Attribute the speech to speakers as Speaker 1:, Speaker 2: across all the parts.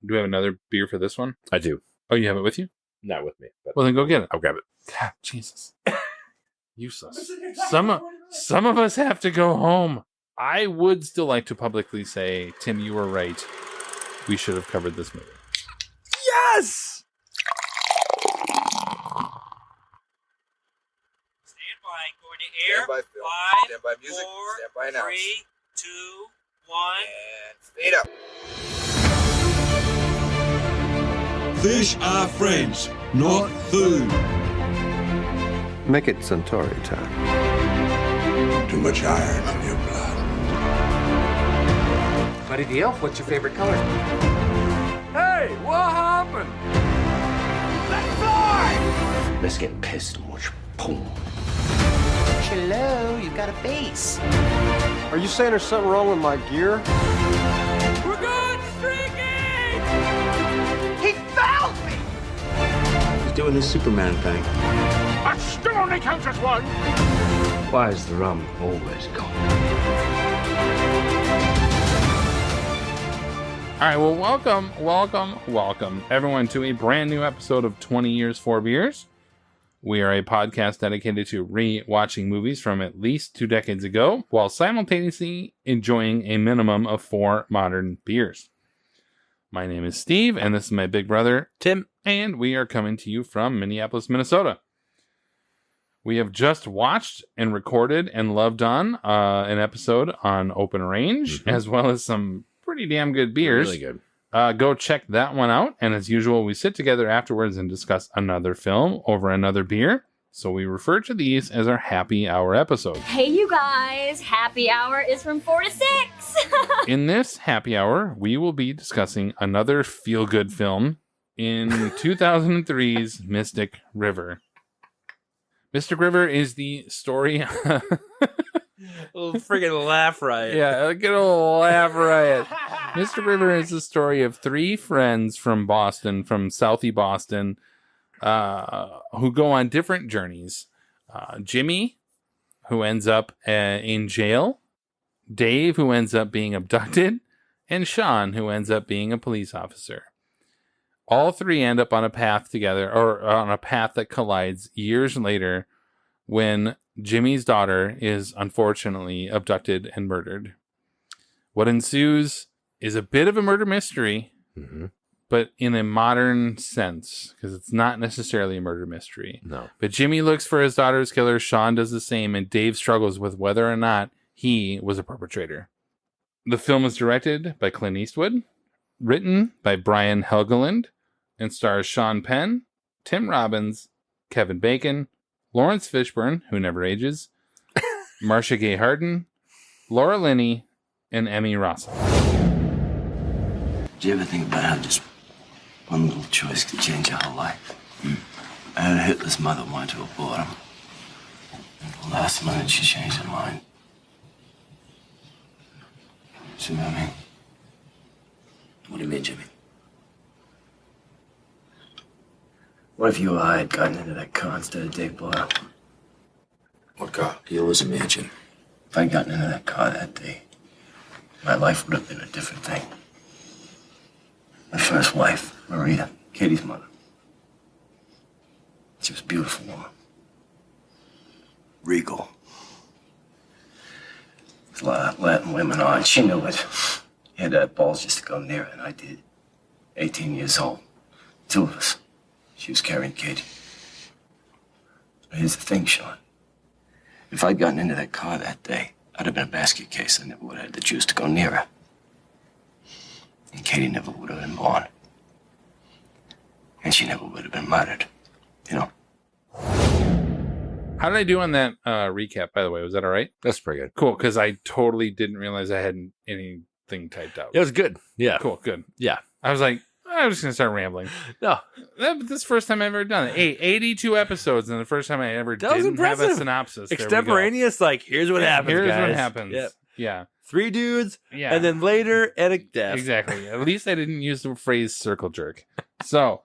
Speaker 1: Do we have another beer for this one?
Speaker 2: I do.
Speaker 1: Oh, you have it with you?
Speaker 2: Not with me. But
Speaker 1: Well, then go get it.
Speaker 2: I'll grab it.
Speaker 1: God, Jesus. Useless. Some of us have to go home. I would still like to publicly say, Tim, you were right. We should have covered this movie.
Speaker 2: Yes!
Speaker 3: Stand by. Going to air.
Speaker 4: Stand by, Phil.
Speaker 3: 5,
Speaker 4: Stand by music.
Speaker 3: 4,
Speaker 4: Stand by announce.
Speaker 3: 3, 2, 1.
Speaker 4: And fade up.
Speaker 5: Fish are friends, not food.
Speaker 6: Make it Centauri time.
Speaker 5: Too much iron in your blood.
Speaker 7: Buddy the Elf, what's your favorite color?
Speaker 2: Hey, what happened?
Speaker 7: Let's get pissed and watch boom. Hello, you got a base.
Speaker 6: Are you saying there's something wrong with my gear?
Speaker 3: We're going streaking!
Speaker 7: He found me!
Speaker 8: He's doing his Superman thing.
Speaker 3: That still only counts as one.
Speaker 8: Why is the rum always gone?
Speaker 1: All right, well, welcome, everyone, to a brand new episode of 20 Years, 4 Beers. We are a podcast dedicated to re-watching movies from at least 2 decades ago, while simultaneously enjoying a minimum of 4 modern beers. My name is Steve, and this is my big brother,
Speaker 2: Tim.
Speaker 1: and we are coming to you from Minneapolis, Minnesota. We have just watched and recorded and loved on an episode on Open Range, as well as some pretty damn good beers.
Speaker 2: Really good.
Speaker 1: Go check that one out. And as usual, we sit together afterwards and discuss another film over another beer. So we refer to these as our happy hour episodes.
Speaker 9: Hey, you guys. Happy hour is from 4 to 6.
Speaker 1: In this happy hour, we will be discussing another feel-good film in 2003's Mystic River. Mystic River is the story...
Speaker 2: Little friggin' laugh riot.
Speaker 1: Yeah, get a little laugh riot. Mr. River is the story of 3 friends from Boston, from Southie Boston, who go on different journeys. Jimmy, who ends up in jail. Dave, who ends up being abducted. And Sean, who ends up being a police officer. All 3 end up on a path together, or on a path that collides years later when Jimmy's daughter is unfortunately abducted and murdered. What ensues is a bit of a murder mystery, but in a modern sense, because it's not necessarily a murder mystery.
Speaker 2: No.
Speaker 1: But Jimmy looks for his daughter's killer, Sean does the same, and Dave struggles with whether or not he was a perpetrator. The film is directed by Clint Eastwood, written by Brian Helgeland, and stars Sean Penn, Tim Robbins, Kevin Bacon, Lawrence Fishburne, who never ages, Marcia Gay Harden, Laura Linney, and Emmy Rossum.
Speaker 8: Do you ever think about how just one little choice can change your whole life? I had a Hitler's mother went to abort him. The last minute she changed her mind. See what I mean? What do you mean, Jimmy? What if you or I had gotten into that car instead of Dave Boyle?
Speaker 4: What car? Healers and Mansion.
Speaker 8: If I'd gotten into that car that day, my life would have been a different thing. My first wife, Maria, Katie's mother. She was a beautiful woman. Regal. There's a lot of Latin women on. She knew it. He had to have balls just to go near it, and I did. 18 years old. 2 of us. She was carrying Katie. But here's the thing, Sean. If I'd gotten into that car that day, I'd have been a basket case. I never would have had the juice to go near her. And Katie never would have been born. And she never would have been murdered. You know?
Speaker 1: How did I do on that recap, by the way? Was that all right?
Speaker 2: That's pretty good.
Speaker 1: Cool, because I totally didn't realize I hadn't anything typed out.
Speaker 2: It was good. Yeah.
Speaker 1: Cool, good.
Speaker 2: Yeah.
Speaker 1: I was like, I'm just going to start rambling.
Speaker 2: No.
Speaker 1: This is the first time I've ever done it. 82 episodes, and the first time I ever
Speaker 2: That was
Speaker 1: didn't have a
Speaker 2: impressive.
Speaker 1: synopsis. There we go.
Speaker 2: Extemporaneous, like, here's what happens,
Speaker 1: Here's
Speaker 2: guys.
Speaker 1: what happens.
Speaker 2: Yep.
Speaker 1: Yeah.
Speaker 2: 3 dudes,
Speaker 1: Yeah.
Speaker 2: and then later, at a death.
Speaker 1: Exactly. At least I didn't use the phrase circle jerk. So,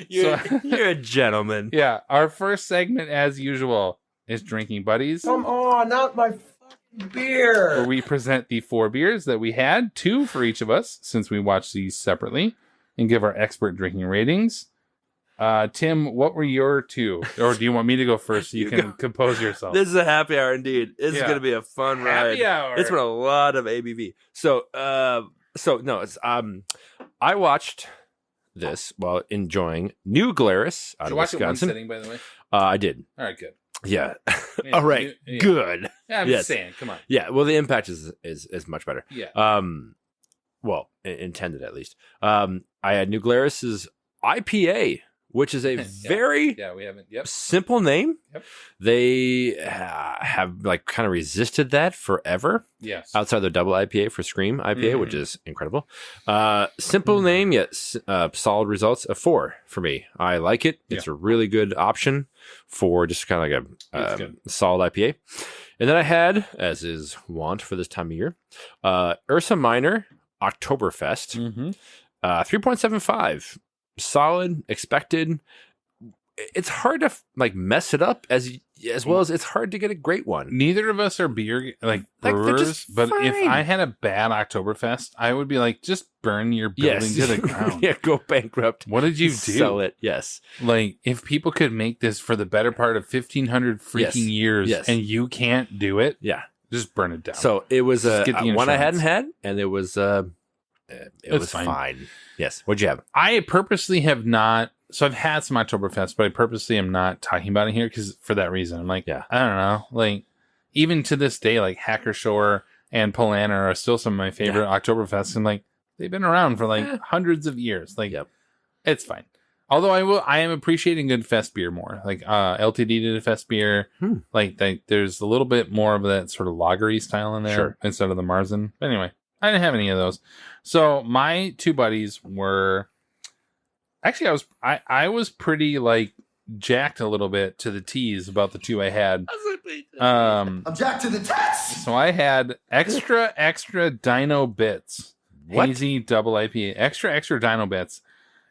Speaker 2: You're a gentleman.
Speaker 1: yeah, our first segment, as usual, is Drinking Buddies.
Speaker 6: Come on, not my fucking
Speaker 2: beer.
Speaker 1: where we present the 4 beers that we had, 2 for each of us, since we watched these separately, and give our expert drinking ratings. Tim, what were your 2? Or do you want me to go first so you can compose yourself?
Speaker 2: This is a happy hour indeed. This is
Speaker 1: Yeah.
Speaker 2: going to be a fun ride.
Speaker 1: Happy hour.
Speaker 2: It's been a lot of ABV. So no, it's I watched this while enjoying New Glarus out
Speaker 1: Did you
Speaker 2: of
Speaker 1: watch it one
Speaker 2: Wisconsin.
Speaker 1: sitting, by the way?
Speaker 2: I did.
Speaker 1: All right, good.
Speaker 2: Yeah.
Speaker 1: Yeah,
Speaker 2: All right.
Speaker 1: yeah.
Speaker 2: Good.
Speaker 1: Yeah, I'm
Speaker 2: Yes.
Speaker 1: just saying. Come on.
Speaker 2: Yeah. Well, the impact is much better.
Speaker 1: Yeah.
Speaker 2: Well, intended at least. I had New Glarus's IPA, which is a very
Speaker 1: Yeah, we haven't. Yep.
Speaker 2: simple name.
Speaker 1: Yep.
Speaker 2: They have like kind of resisted that forever
Speaker 1: Yes.
Speaker 2: outside their double IPA for Scream IPA, which is incredible. Simple
Speaker 1: Mm-hmm.
Speaker 2: name, yet solid results. A 4 for me. I like it. It's a really good option for just kind of like
Speaker 1: It's
Speaker 2: a
Speaker 1: good.
Speaker 2: solid IPA. And then I had, as is wont for this time of year, Ursa Minor Oktoberfest.
Speaker 1: Mm-hmm.
Speaker 2: 3.75. Solid, expected. It's hard to like mess it up as well as it's hard to get a great one.
Speaker 1: Neither of us are beer
Speaker 2: Like, they're
Speaker 1: brewers,
Speaker 2: just
Speaker 1: but if
Speaker 2: fine.
Speaker 1: I had a bad Oktoberfest, I would be like, just burn your building
Speaker 2: Yes.
Speaker 1: to the ground.
Speaker 2: Yeah, go bankrupt.
Speaker 1: What did you do?
Speaker 2: Sell it. Yes.
Speaker 1: Like, if people could make this for the better part of 1,500 freaking
Speaker 2: Yes.
Speaker 1: years,
Speaker 2: Yes.
Speaker 1: and you can't do it,
Speaker 2: Yeah.
Speaker 1: just burn it down.
Speaker 2: So it was
Speaker 1: Just get the
Speaker 2: one I
Speaker 1: insurance.
Speaker 2: hadn't had, and it was
Speaker 1: It's fine.
Speaker 2: fine. Yes. What'd you have?
Speaker 1: I purposely have not. So I've had some Oktoberfest, but I purposely am not talking about it here because for that reason, I'm like,
Speaker 2: Yeah.
Speaker 1: I don't know. Like, even to this day, like Hacker Shore and Polaner are still some of my favorite Oktoberfests, and like they've been around for like hundreds of years. Like,
Speaker 2: Yep.
Speaker 1: it's fine. Although I am appreciating good fest beer more. Like LTD did a fest beer. Like there's a little bit more of that sort of lagery style in there
Speaker 2: Sure.
Speaker 1: instead of the Marzen. But anyway, I didn't have any of those. So my 2 buddies were actually I was pretty like jacked a little bit to the tease about the 2 I had.
Speaker 6: I'm jacked to the test.
Speaker 1: So I had extra Dino Bits.
Speaker 2: What?
Speaker 1: Hazy double IPA. Extra Dino Bits.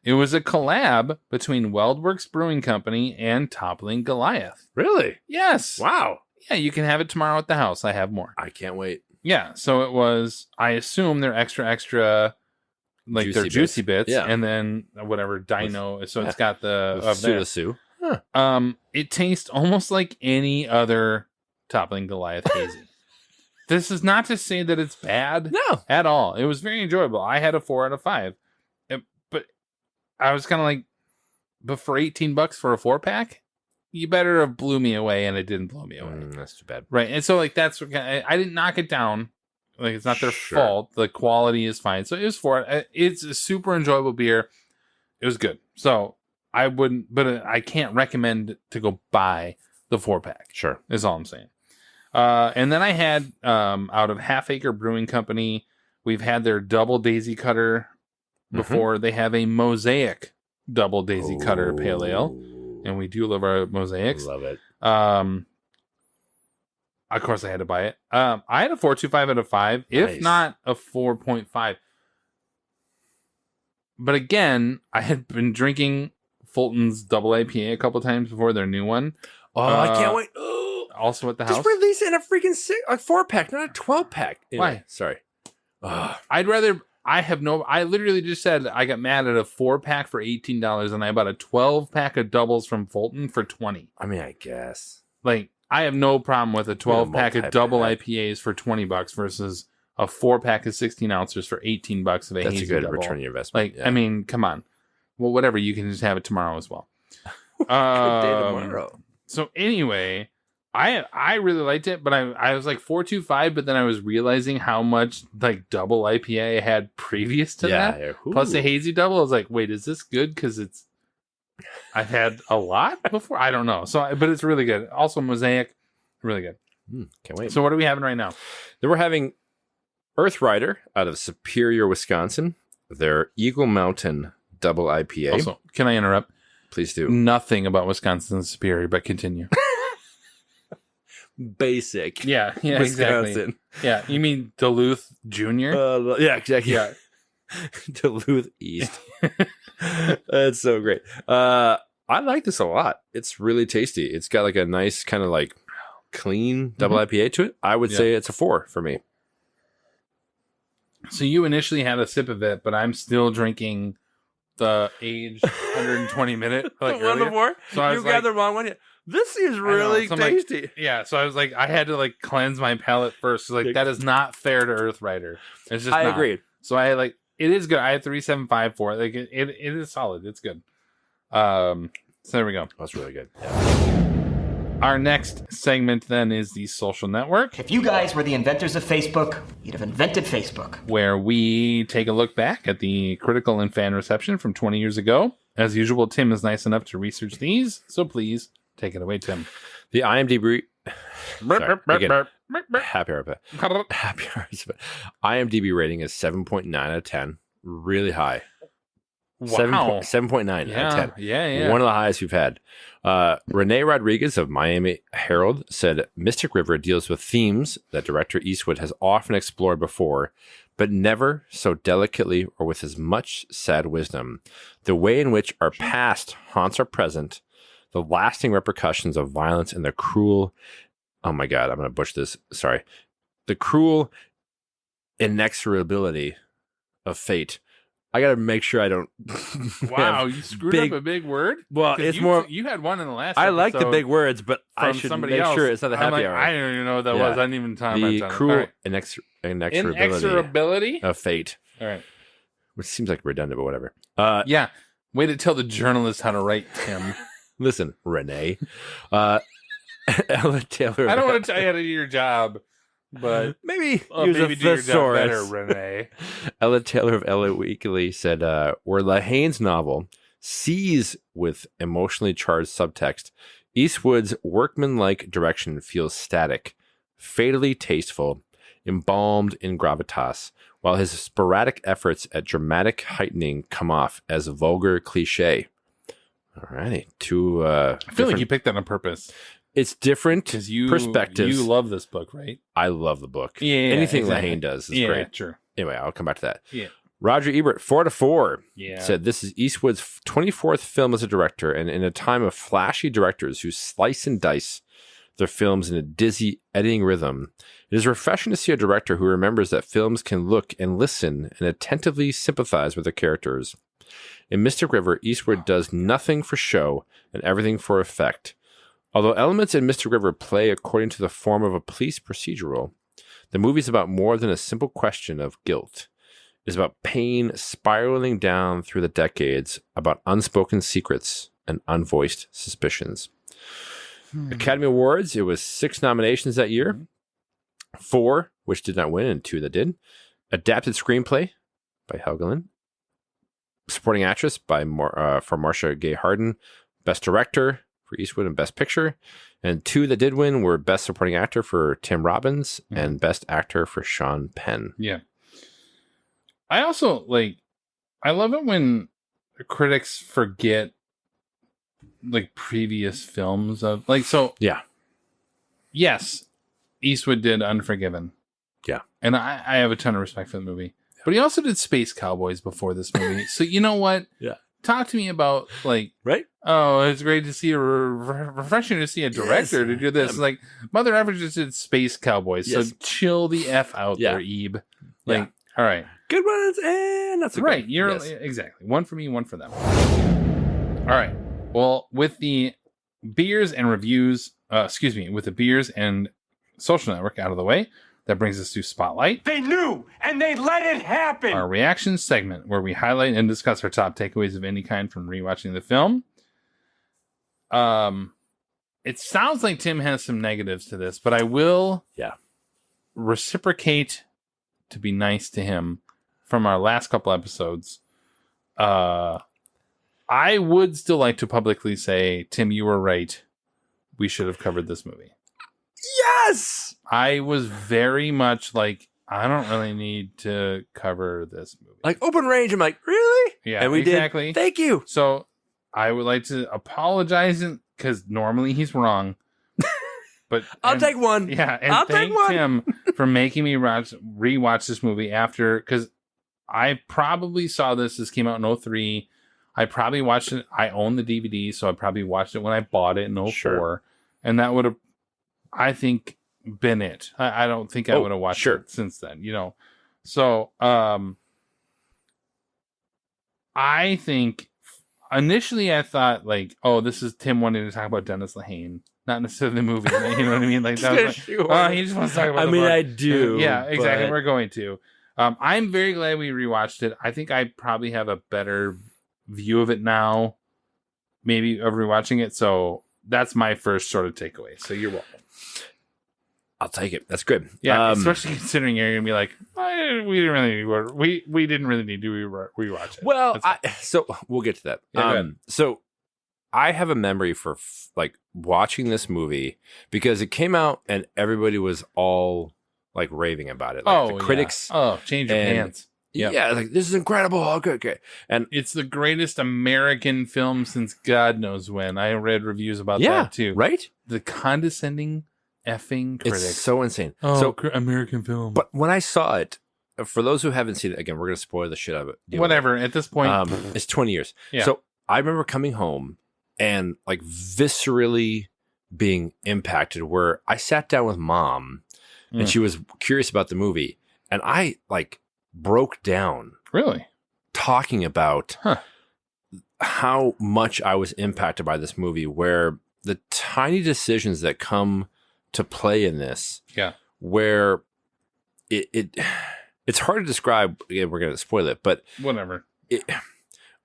Speaker 1: It was a collab between Weldworks Brewing Company and Toppling Goliath.
Speaker 2: Really?
Speaker 1: Yes.
Speaker 2: Wow.
Speaker 1: Yeah, you can have it tomorrow at the house. I have more.
Speaker 2: I can't wait.
Speaker 1: Yeah, so it was, I assume they're extra, like
Speaker 2: Juicy
Speaker 1: they're juicy bits.
Speaker 2: Yeah.
Speaker 1: And then whatever Dino, so it's got the,
Speaker 2: With
Speaker 1: of there.
Speaker 2: Sue.
Speaker 1: It tastes almost like any other Toppling Goliath hazy. This is not to say that it's bad
Speaker 2: No.
Speaker 1: at all. It was very enjoyable. I had a 4 out of 5. But I was kind of like, but for $18 for a 4-pack, you better have blew me away, and it didn't blow me away.
Speaker 2: That's too bad.
Speaker 1: Right. And so like that's what I didn't knock it down. Like it's not their
Speaker 2: Sure.
Speaker 1: fault. The quality is fine. So it was it's a super enjoyable beer. It was good. So I wouldn't, but I can't recommend to go buy the 4-pack.
Speaker 2: Sure.
Speaker 1: Is all I'm saying. And then I had out of Half Acre Brewing Company, we've had their double daisy cutter before. They have a Mosaic double daisy cutter pale ale. And we do love our mosaics.
Speaker 2: Love it.
Speaker 1: Of course, I had to buy it. I had a 4.25 out of 5, if
Speaker 2: Nice.
Speaker 1: not a 4.5. But again, I had been drinking Fulton's double IPA a couple times before their new one.
Speaker 2: Oh, I can't wait. Oh,
Speaker 1: Also at the house.
Speaker 2: just release it in a freaking 4-pack, not a 12-pack. Anyway,
Speaker 1: Why?
Speaker 2: Sorry.
Speaker 1: I'd rather. I literally just said I got mad at a 4-pack for $18, and I bought a 12-pack of doubles from Fulton for $20.
Speaker 2: I mean, I guess.
Speaker 1: Like, I have no problem with a 12-pack of double
Speaker 2: multi-pack.
Speaker 1: IPAs for $20 versus a 4-pack of 16 ounces for $18 of a
Speaker 2: That's
Speaker 1: hazy
Speaker 2: a good
Speaker 1: double.
Speaker 2: return on your investment.
Speaker 1: Like,
Speaker 2: yeah.
Speaker 1: I mean, come on. Well, whatever. You can just have it tomorrow as well.
Speaker 2: Good day tomorrow.
Speaker 1: So anyway, I really liked it, but I was like 4.25, but then I was realizing how much like double IPA I had previous to that.
Speaker 2: Yeah.
Speaker 1: Plus the
Speaker 2: Ooh.
Speaker 1: hazy double. I was like, wait, is this good? Because I've had a lot before. I don't know. So, but it's really good. Also, Mosaic, really good.
Speaker 2: Can't wait.
Speaker 1: So, what are we having right now?
Speaker 2: Then we're having Earth Rider out of Superior, Wisconsin. Their Eagle Mountain double IPA.
Speaker 1: Also, can I interrupt?
Speaker 2: Please do.
Speaker 1: Nothing about Wisconsin's Superior, but continue.
Speaker 2: Basic.
Speaker 1: Yeah, exactly.
Speaker 2: Wisconsin.
Speaker 1: Yeah, you mean Duluth Junior?
Speaker 2: Yeah, exactly.
Speaker 1: Yeah.
Speaker 2: Duluth East. That's so great. I like this a lot. It's really tasty. It's got like a nice kind of like clean double IPA to it, I would say it's a 4 for me.
Speaker 1: So you initially had a sip of it, but I'm still drinking the aged 120 minute. Like
Speaker 2: The one
Speaker 1: earlier.
Speaker 2: before?
Speaker 1: So I
Speaker 2: You
Speaker 1: was
Speaker 2: got
Speaker 1: like,
Speaker 2: the wrong one. This is really
Speaker 1: So I'm like,
Speaker 2: tasty.
Speaker 1: yeah, so I was like, I had to like cleanse my palate first. Like that is not fair to Earth Rider. It's just
Speaker 2: I
Speaker 1: not.
Speaker 2: agreed.
Speaker 1: So I like it is good. I had 3.75 for it. Like it is solid. It's good. So there we go.
Speaker 2: That's really good.
Speaker 1: Our next segment then is the social network,
Speaker 7: If you guys were the inventors of Facebook, you'd have invented Facebook.
Speaker 1: where we take a look back at the critical and fan reception from 20 years ago. As usual, Tim is nice enough to research these, so please take it away, Tim.
Speaker 2: The IMDb. Sorry, again, happy hour.
Speaker 1: Wow.
Speaker 2: Happy hours. IMDb rating is 7.9 out of 10. Really high. 7.9 out of 10.
Speaker 1: Yeah.
Speaker 2: One of the highest we've had. Renee Rodriguez of Miami Herald said Mystic River deals with themes that director Eastwood has often explored before, but never so delicately or with as much sad wisdom. The way in which our past haunts our present, the lasting repercussions of violence, and the cruel, oh my God, I'm going to butcher this. Sorry. The cruel inexorability of fate. I got to make sure I don't.
Speaker 1: Wow, you screwed up a big word.
Speaker 2: Well,
Speaker 1: 'Cause
Speaker 2: it's more.
Speaker 1: You had one in the last.
Speaker 2: I like the
Speaker 1: episode
Speaker 2: big words, but I
Speaker 1: from
Speaker 2: should
Speaker 1: somebody
Speaker 2: make
Speaker 1: else.
Speaker 2: sure it's not the
Speaker 1: I'm
Speaker 2: happy
Speaker 1: like,
Speaker 2: hour.
Speaker 1: I don't even know what that
Speaker 2: Yeah.
Speaker 1: was. I didn't even time
Speaker 2: The
Speaker 1: on it.
Speaker 2: cruel
Speaker 1: All right.
Speaker 2: inexorability
Speaker 1: Inexorability
Speaker 2: of fate,
Speaker 1: All right.
Speaker 2: which seems like redundant, but whatever.
Speaker 1: Yeah. Way to tell the journalist how to write, Tim.
Speaker 2: Listen, Renee. Ella Taylor.
Speaker 1: I don't want to tell you how to do your job, but
Speaker 2: maybe
Speaker 1: maybe
Speaker 2: use a
Speaker 1: do your job
Speaker 2: thesaurus.
Speaker 1: better, Renee.
Speaker 2: Ella Taylor of LA Weekly said, where Lahane's novel sees with emotionally charged subtext, Eastwood's workmanlike direction feels static, fatally tasteful, embalmed in gravitas, while his sporadic efforts at dramatic heightening come off as vulgar cliche. Alrighty,
Speaker 1: I feel like you picked that on purpose
Speaker 2: it's different
Speaker 1: because you
Speaker 2: perspectives.
Speaker 1: You love this book, right?
Speaker 2: I love the book.
Speaker 1: Yeah,
Speaker 2: anything
Speaker 1: exactly.
Speaker 2: Lahane does is
Speaker 1: Yeah,
Speaker 2: great.
Speaker 1: sure.
Speaker 2: Anyway, I'll come back to that.
Speaker 1: Yeah.
Speaker 2: Roger Ebert, 4-4.
Speaker 1: Yeah.
Speaker 2: Said this is Eastwood's 24th film as a director, and in a time of flashy directors who slice and dice their films in a dizzy, eddying rhythm, it is refreshing to see a director who remembers that films can look and listen and attentively sympathize with their characters. In Mystic River, Eastwood does nothing for show and everything for effect. Although elements in Mystic River play according to the form of a police procedural, the movie is about more than a simple question of guilt. It is about pain spiraling down through the decades, about unspoken secrets and unvoiced suspicions. Academy Awards, it was 6 nominations that year. 4, which did not win, and 2 that did. Adapted screenplay by Helgelin. Supporting actress by for Marcia Gay Harden. Best director for Eastwood and Best Picture. And 2 that did win were Best Supporting Actor for Tim Robbins and Best Actor for Sean Penn.
Speaker 1: Yeah. I also I love it when critics forget previous films of
Speaker 2: Yeah.
Speaker 1: Yes, Eastwood did Unforgiven.
Speaker 2: Yeah.
Speaker 1: And I have a ton of respect for the movie. Yeah. But he also did Space Cowboys before this movie. So you know what?
Speaker 2: Yeah.
Speaker 1: Talk to me about
Speaker 2: right?
Speaker 1: Oh, it's great to see refreshing to see a director to do this. Mother Effort just did Space Cowboys.
Speaker 2: Yes.
Speaker 1: So chill the F out there, Ebe. All right.
Speaker 2: Good ones and not so good.
Speaker 1: Right. You're exactly. One for me, one for them. All right. Well, with the beers and reviews, with the beers and social network out of the way, that brings us to Spotlight.
Speaker 3: They knew, and they let it happen.
Speaker 1: Our reaction segment where we highlight and discuss our top takeaways of any kind from rewatching the film. It sounds like Tim has some negatives to this, but I will reciprocate to be nice to him from our last couple episodes. I would still like to publicly say, Tim, you were right. We should have covered this movie.
Speaker 2: Yes!
Speaker 1: I was very much like, I don't really need to cover this movie.
Speaker 2: Like Open Range, I'm like, really?
Speaker 1: Yeah,
Speaker 2: and we
Speaker 1: exactly.
Speaker 2: did. Thank you.
Speaker 1: So I would like to apologize because normally he's wrong. But
Speaker 2: I'll take one.
Speaker 1: Yeah, and
Speaker 2: I'll
Speaker 1: thank
Speaker 2: take one.
Speaker 1: Tim for making me rewatch this movie after, because I probably saw this. This came out in 2003. I probably watched it. I own the DVD, so I probably watched it when I bought it in 2004.
Speaker 2: Sure.
Speaker 1: And that would have I think, been it. I don't think I would have watched it since then, So, I think initially I thought like, oh, this is Tim wanting to talk about Dennis Lehane, not necessarily the movie. You know what I mean? Like that was like,
Speaker 2: Sure.
Speaker 1: oh, he just wants to talk about.
Speaker 2: I do.
Speaker 1: Yeah, exactly.
Speaker 2: but-
Speaker 1: We're going to. I'm very glad we rewatched it. I think I probably have a better view of it now, maybe of rewatching it. So that's my first sort of takeaway. So you're welcome.
Speaker 2: I'll take it. That's good.
Speaker 1: Yeah, especially considering you're gonna be like, we didn't really need to rewatch it.
Speaker 2: Well, so we'll get to that.
Speaker 1: Yeah, go ahead.
Speaker 2: So I have a memory for like watching this movie because it came out and everybody was all like raving about it. Like, the critics.
Speaker 1: Yeah. Oh, change your pants. Yep.
Speaker 2: Yeah, like this is incredible. Okay. And
Speaker 1: it's the greatest American film since God knows when. I read reviews about that too.
Speaker 2: Right?
Speaker 1: The condescending effing critics.
Speaker 2: It's so insane.
Speaker 1: Oh,
Speaker 2: so
Speaker 1: American film.
Speaker 2: But when I saw it, for those who haven't seen it, again, we're going to spoil the shit out of it. Deal with
Speaker 1: Whatever. At this point,
Speaker 2: it. It's 20 years.
Speaker 1: Yeah.
Speaker 2: So I remember coming home and like viscerally being impacted where I sat down with mom and she was curious about the movie and I like broke down
Speaker 1: really
Speaker 2: talking about how much I was impacted by this movie, where the tiny decisions that come to play in this, where it's hard to describe. Again, we're going to spoil it, but
Speaker 1: whatever.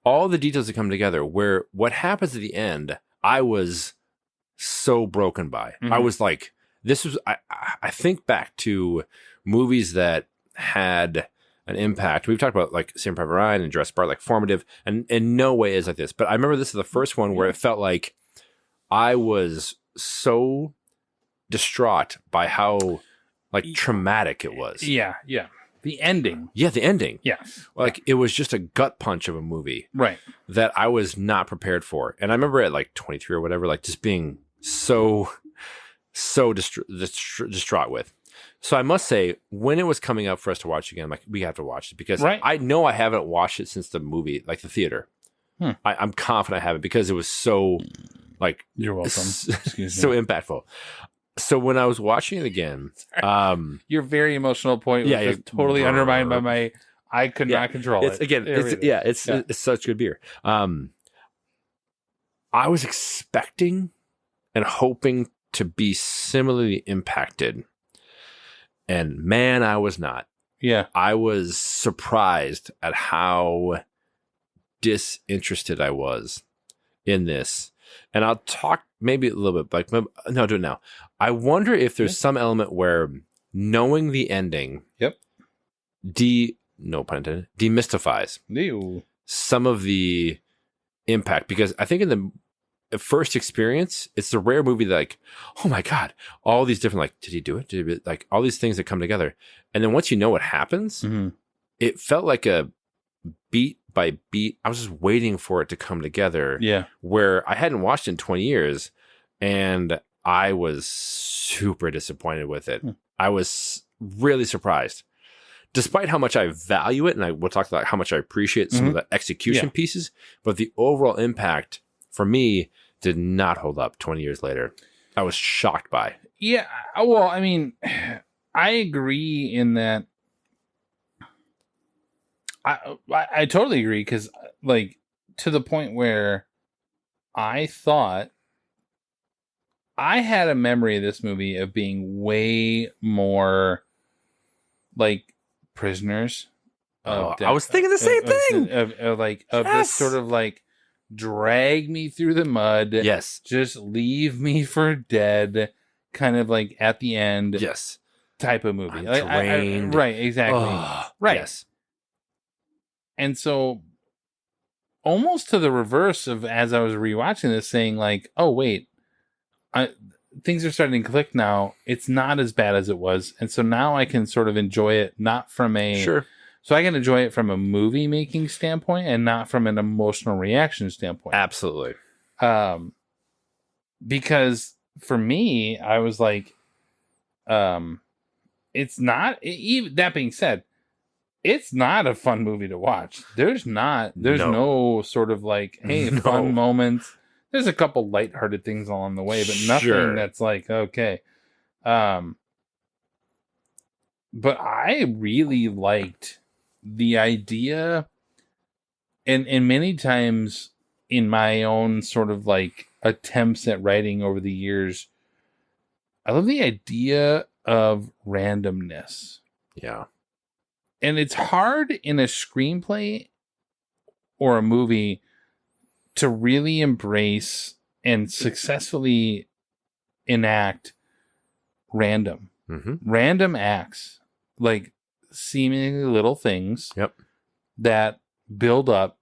Speaker 2: All the details that come together, where what happens at the end, I was so broken by. I was like, this was. I think back to movies that had an impact. We've talked about like Saving Private Ryan and Jurassic Park, like formative, and in no way is like this. But I remember this is the first one where it felt like I was so distraught by how like traumatic it was.
Speaker 1: Yeah. The ending.
Speaker 2: Yeah, the ending.
Speaker 1: Yeah.
Speaker 2: Like it was just a gut punch of a movie.
Speaker 1: Right.
Speaker 2: That I was not prepared for. And I remember at like 23 or whatever, like just being so distraught with. So I must say, when it was coming up for us to watch again, I'm like, we have to watch it because I know I haven't watched it since the movie, like the theater. I'm confident I haven't because it was so like,
Speaker 1: you're welcome. Excuse me.
Speaker 2: So impactful. So when I was watching it again,
Speaker 1: your very emotional point was just totally undermined by my. I could not control it.
Speaker 2: Again, it's such good beer. I was expecting and hoping to be similarly impacted, and man, I was not.
Speaker 1: Yeah,
Speaker 2: I was surprised at how disinterested I was in this. And I'll talk maybe a little bit, like, no, do it now. I wonder if there's some element where knowing the ending, no pun intended, demystifies some of the impact. Because I think in the first experience, it's a rare movie that like, oh my God, all these different, like, did he do it? Like all these things that come together. And then once you know what happens, it felt like a beat by beat. I was just waiting for it to come together.
Speaker 1: Yeah.
Speaker 2: Where I hadn't watched it in 20 years and I was super disappointed with it. I was really surprised. Despite how much I value it, and I will talk about how much I appreciate some of the execution pieces, but the overall impact for me did not hold up 20 years later. I was shocked by.
Speaker 1: Yeah. Well, I mean, I agree in that. I totally agree because, like, to the point where I thought I had a memory of this movie of being way more like Prisoners.
Speaker 2: I was thinking the same thing.
Speaker 1: Of this sort of like drag me through the mud.
Speaker 2: Yes.
Speaker 1: Just leave me for dead. Kind of like at the end.
Speaker 2: Yes.
Speaker 1: Type of movie.
Speaker 2: Drained.
Speaker 1: Right. Exactly. Right.
Speaker 2: Yes.
Speaker 1: And so almost to the reverse of as I was rewatching this saying like, oh, wait, things are starting to click now. It's not as bad as it was. And so now I can sort of enjoy it, not from so I can enjoy it from a movie making standpoint and not from an emotional reaction standpoint.
Speaker 2: Absolutely.
Speaker 1: Because for me, I was like, it's not, even that being said, it's not a fun movie to watch. There's no sort of like, hey, fun moments. There's a couple lighthearted things along the way, but nothing that's like, okay. But I really liked the idea, and many times in my own sort of like attempts at writing over the years, I love the idea of randomness.
Speaker 2: Yeah.
Speaker 1: And it's hard in a screenplay or a movie to really embrace and successfully enact random acts, like seemingly little things that build up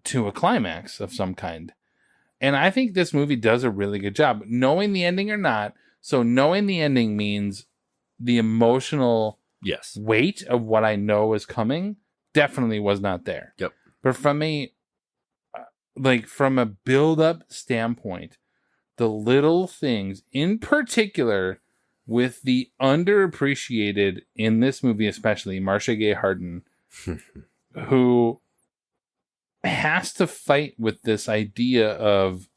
Speaker 1: to a climax of some kind. And I think this movie does a really good job, knowing the ending or not. So knowing the ending means the emotional weight of what I know is coming definitely was not there.
Speaker 2: Yep.
Speaker 1: But from a build-up standpoint, the little things, in particular, with the underappreciated in this movie, especially Marcia Gay Harden, who has to fight with this idea of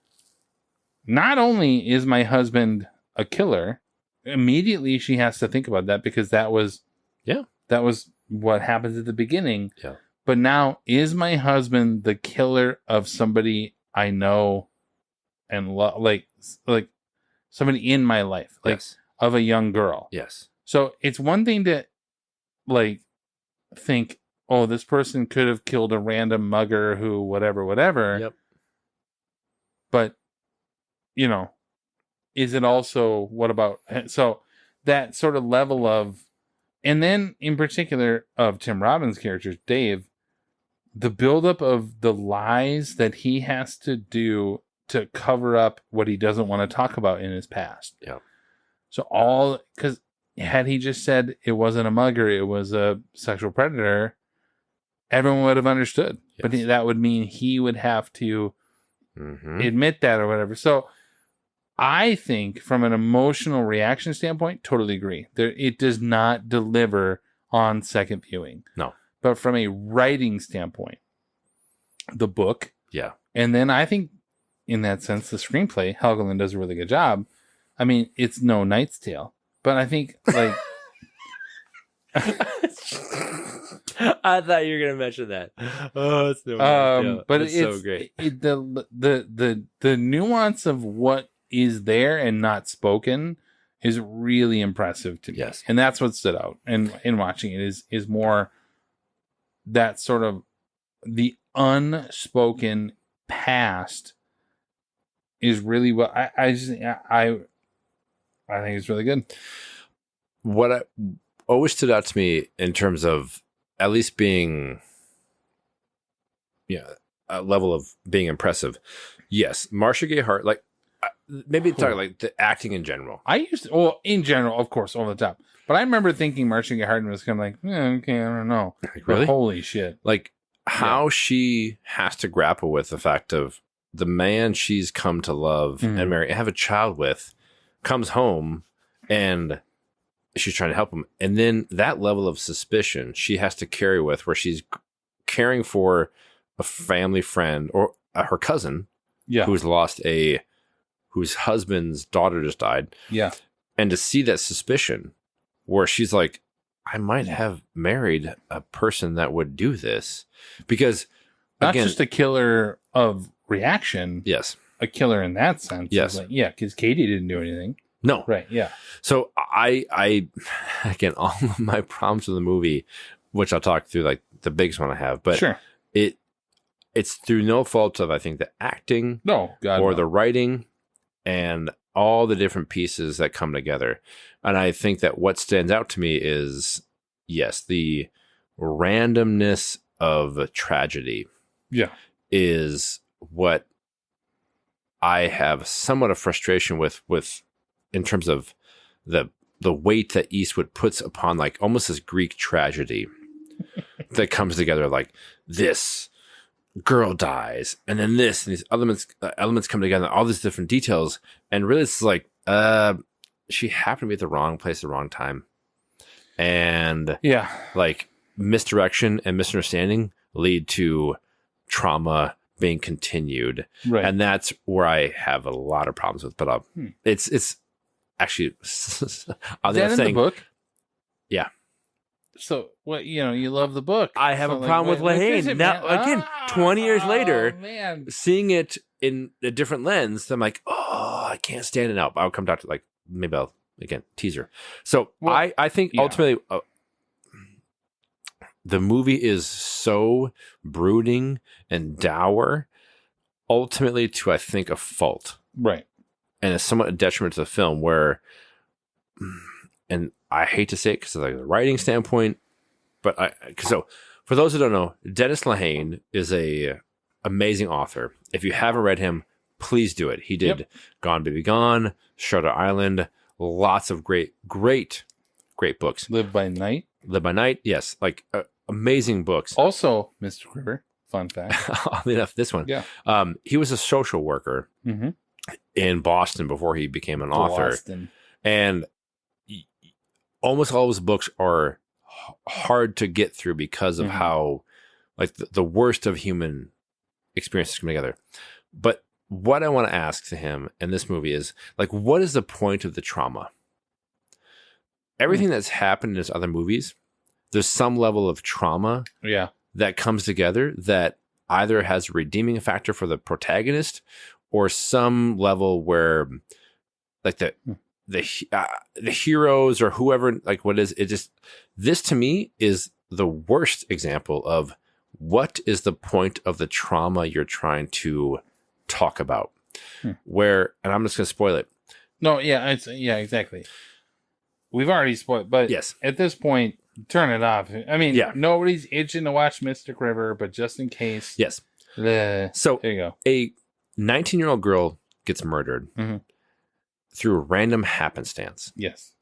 Speaker 1: not only is my husband a killer, immediately she has to think about that because that was what happens at the beginning.
Speaker 2: Yeah.
Speaker 1: But now, is my husband the killer of somebody I know and like somebody in my life, like of a young girl?
Speaker 2: Yes.
Speaker 1: So it's one thing to like think, oh, this person could have killed a random mugger who whatever.
Speaker 2: Yep.
Speaker 1: But, you know, is it also what about so that sort of level of, and then in particular of Tim Robbins' character, Dave, the buildup of the lies that he has to do to cover up what he doesn't want to talk about in his past.
Speaker 2: Yeah.
Speaker 1: So because had he just said it wasn't a mugger, it was a sexual predator, everyone would have understood. Yes. But that would mean he would have to admit that or whatever. So I think from an emotional reaction standpoint, totally agree. It does not deliver on second viewing.
Speaker 2: No.
Speaker 1: But from a writing standpoint, the book.
Speaker 2: Yeah.
Speaker 1: And then I think in that sense, the screenplay, Helgeland does a really good job. I mean, it's no Knight's Tale, but I think like
Speaker 2: I thought you were gonna mention that. Oh, it's no Knight's Tale.
Speaker 1: But
Speaker 2: it's so great.
Speaker 1: The nuance of what is there and not spoken is really impressive to me.
Speaker 2: Yes.
Speaker 1: And that's what stood out in watching it is more that sort of the unspoken past is really what I think it's really good.
Speaker 2: What always stood out to me in terms of at least being a level of being impressive. Yes, Marcia Gay Hart, like maybe talk like the acting in general.
Speaker 1: In general, of course, all the time. But I remember thinking Marcia Gay Harden was kind of like, okay, I don't know.
Speaker 2: Like, really?
Speaker 1: But holy shit.
Speaker 2: Like how she has to grapple with the fact of the man she's come to love and marry and have a child with comes home and she's trying to help him. And then that level of suspicion she has to carry with where she's caring for a family friend or her cousin who's lost whose husband's daughter just died.
Speaker 1: Yeah.
Speaker 2: And to see that suspicion where she's like, I might have married a person that would do this. Because
Speaker 1: not just a killer of reaction.
Speaker 2: Yes.
Speaker 1: A killer in that sense.
Speaker 2: Yes.
Speaker 1: Like, yeah, because Katie didn't do anything.
Speaker 2: No.
Speaker 1: Right, yeah.
Speaker 2: So I again, all of my problems with the movie, which I'll talk through like the biggest one I have, but
Speaker 1: sure.
Speaker 2: It's through no fault of I think the acting
Speaker 1: or
Speaker 2: the writing and all the different pieces that come together. And I think that what stands out to me is, yes, the randomness of tragedy is what I have somewhat of frustration with in terms of the weight that Eastwood puts upon like almost this Greek tragedy that comes together like this girl dies and then this and these elements come together, all these different details, and really it's like she happened to be at the wrong place at the wrong time, and like misdirection and misunderstanding lead to trauma being continued,
Speaker 1: right?
Speaker 2: And that's where I have a lot of problems with. But it's actually,
Speaker 1: Is that in the book?
Speaker 2: Yeah.
Speaker 1: So what? You love the book.
Speaker 2: I have
Speaker 1: So,
Speaker 2: a problem with Lahane. Now, again, 20 years later,
Speaker 1: man.
Speaker 2: seeing it in a different lens, I'm like, oh, I can't stand it now. I'll come back to maybe I'll, again, teaser. So
Speaker 1: Well,
Speaker 2: I think
Speaker 1: yeah.
Speaker 2: ultimately the movie is so brooding and dour, ultimately to, I think, a fault.
Speaker 1: Right.
Speaker 2: And it's somewhat a detriment to the film where, and I hate to say it because of the writing standpoint, but so for those who don't know, Dennis Lehane is a amazing author. If you haven't read him, please do it. He did Gone Baby Gone, Shutter Island, lots of great books.
Speaker 1: Live by Night.
Speaker 2: Live by Night, yes, amazing books.
Speaker 1: Also, Mr. Quiver, fun fact.
Speaker 2: Oddly enough, this one.
Speaker 1: Yeah.
Speaker 2: He was a social worker in Boston before he became an author.
Speaker 1: Boston.
Speaker 2: And almost all of his books are hard to get through because of how the worst of human experiences come together. But what I want to ask to him in this movie is what is the point of the trauma? Everything that's happened in his other movies, there's some level of trauma that comes together that either has a redeeming factor for the protagonist or some level where the heroes or whoever, this to me is the worst example of what is the point of the trauma you're trying to talk about. Where, and I'm just going to spoil it.
Speaker 1: No, exactly. We've already spoiled, but
Speaker 2: yes,
Speaker 1: at this point, turn it off. I mean, nobody's itching to watch Mystic River, but just in case.
Speaker 2: Yes.
Speaker 1: So there you go.
Speaker 2: A 19-year-old girl gets murdered through random happenstance.
Speaker 1: Yes.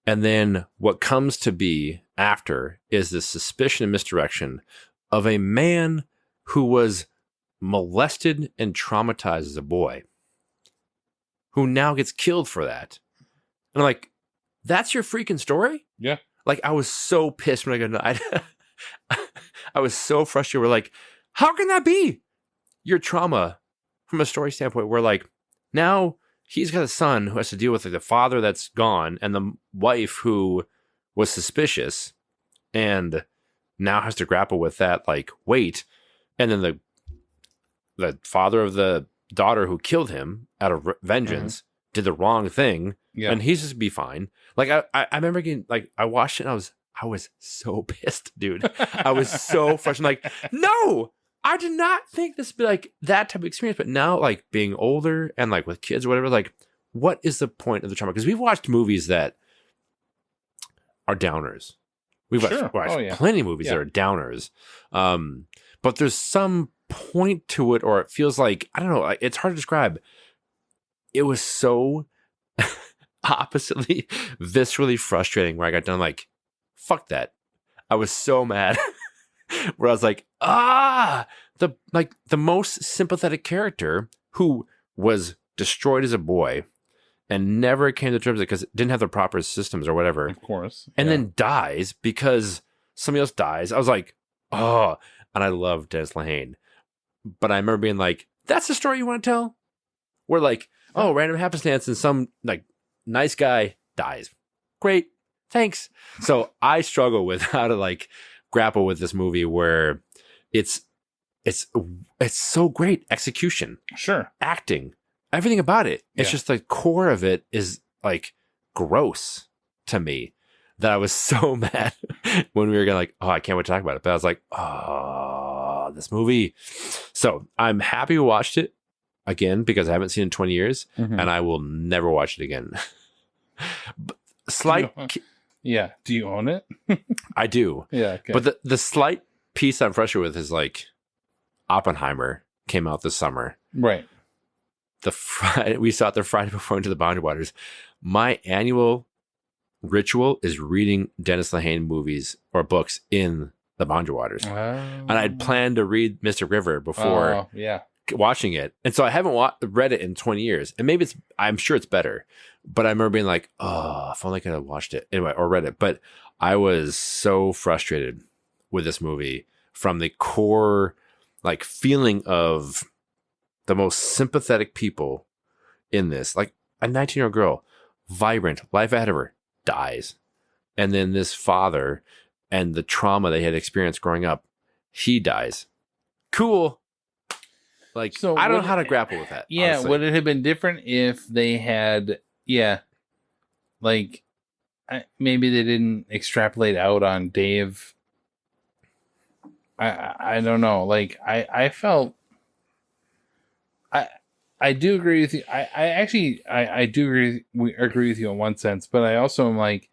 Speaker 2: And then what comes to be after is the suspicion and misdirection of a man who was molested and traumatized as a boy, who now gets killed for that. And I'm like, that's your freaking story?
Speaker 1: Yeah.
Speaker 2: I was so pissed when I got I was so frustrated. We're how can that be your trauma from a story standpoint? Where now he's got a son who has to deal with the father that's gone and the wife who was suspicious and now has to grapple with that weight. And then the father of the daughter who killed him out of vengeance did the wrong thing. Yeah. And he's just be fine. I remember getting I watched it and I was so pissed, dude. I was so frustrated. No, I did not think this would be that type of experience. But now being older and with kids or whatever, what is the point of the trauma? Because we've watched movies that are downers. We've watched plenty of movies that are downers. But there's some point to it, or it feels I don't know, it's hard to describe. It was so oppositely viscerally frustrating where I got done fuck that. I was so mad where I was the most sympathetic character who was destroyed as a boy and never came to terms with it because it didn't have the proper systems or whatever.
Speaker 1: Of course.
Speaker 2: And then dies because somebody else dies. I was oh, and I love Dennis Lehane. But I remember being that's the story you want to tell? Where random happenstance and some nice guy dies. Great. Thanks. So I struggle with how to grapple with this movie where it's so great. Execution.
Speaker 1: Sure. Acting.
Speaker 2: Everything about it. It's just the core of it is gross to me that I was so mad when we were going I can't wait to talk about it. But I was this movie. So I'm happy we watched it again because I haven't seen it in 20 years and I will never watch it again.
Speaker 1: Do you own it?
Speaker 2: I do.
Speaker 1: Yeah. Okay.
Speaker 2: But the slight piece I'm frustrated with is Oppenheimer came out this summer.
Speaker 1: Right.
Speaker 2: We saw it the Friday before Into the Boundary Waters. My annual ritual is reading Dennis Lehane movies or books in the Boundary Waters. And I'd planned to read Mystic River before watching it. And so I haven't read it in 20 years. And maybe I'm sure it's better. But I remember being if only I could have watched it anyway or read it. But I was so frustrated with this movie from the core feeling of the most sympathetic people in this. A 19-year-old girl, vibrant, life ahead of her, dies. And then this father and the trauma they had experienced growing up, he dies. Cool. Like,
Speaker 1: So
Speaker 2: I don't know
Speaker 1: would-
Speaker 2: how to grapple with that.
Speaker 1: Yeah,
Speaker 2: honestly.
Speaker 1: would it have been different if they had, like, maybe they didn't extrapolate out on Dave? I don't know. Like, I felt, I do agree with you. I do agree with you in one sense, but I also am like,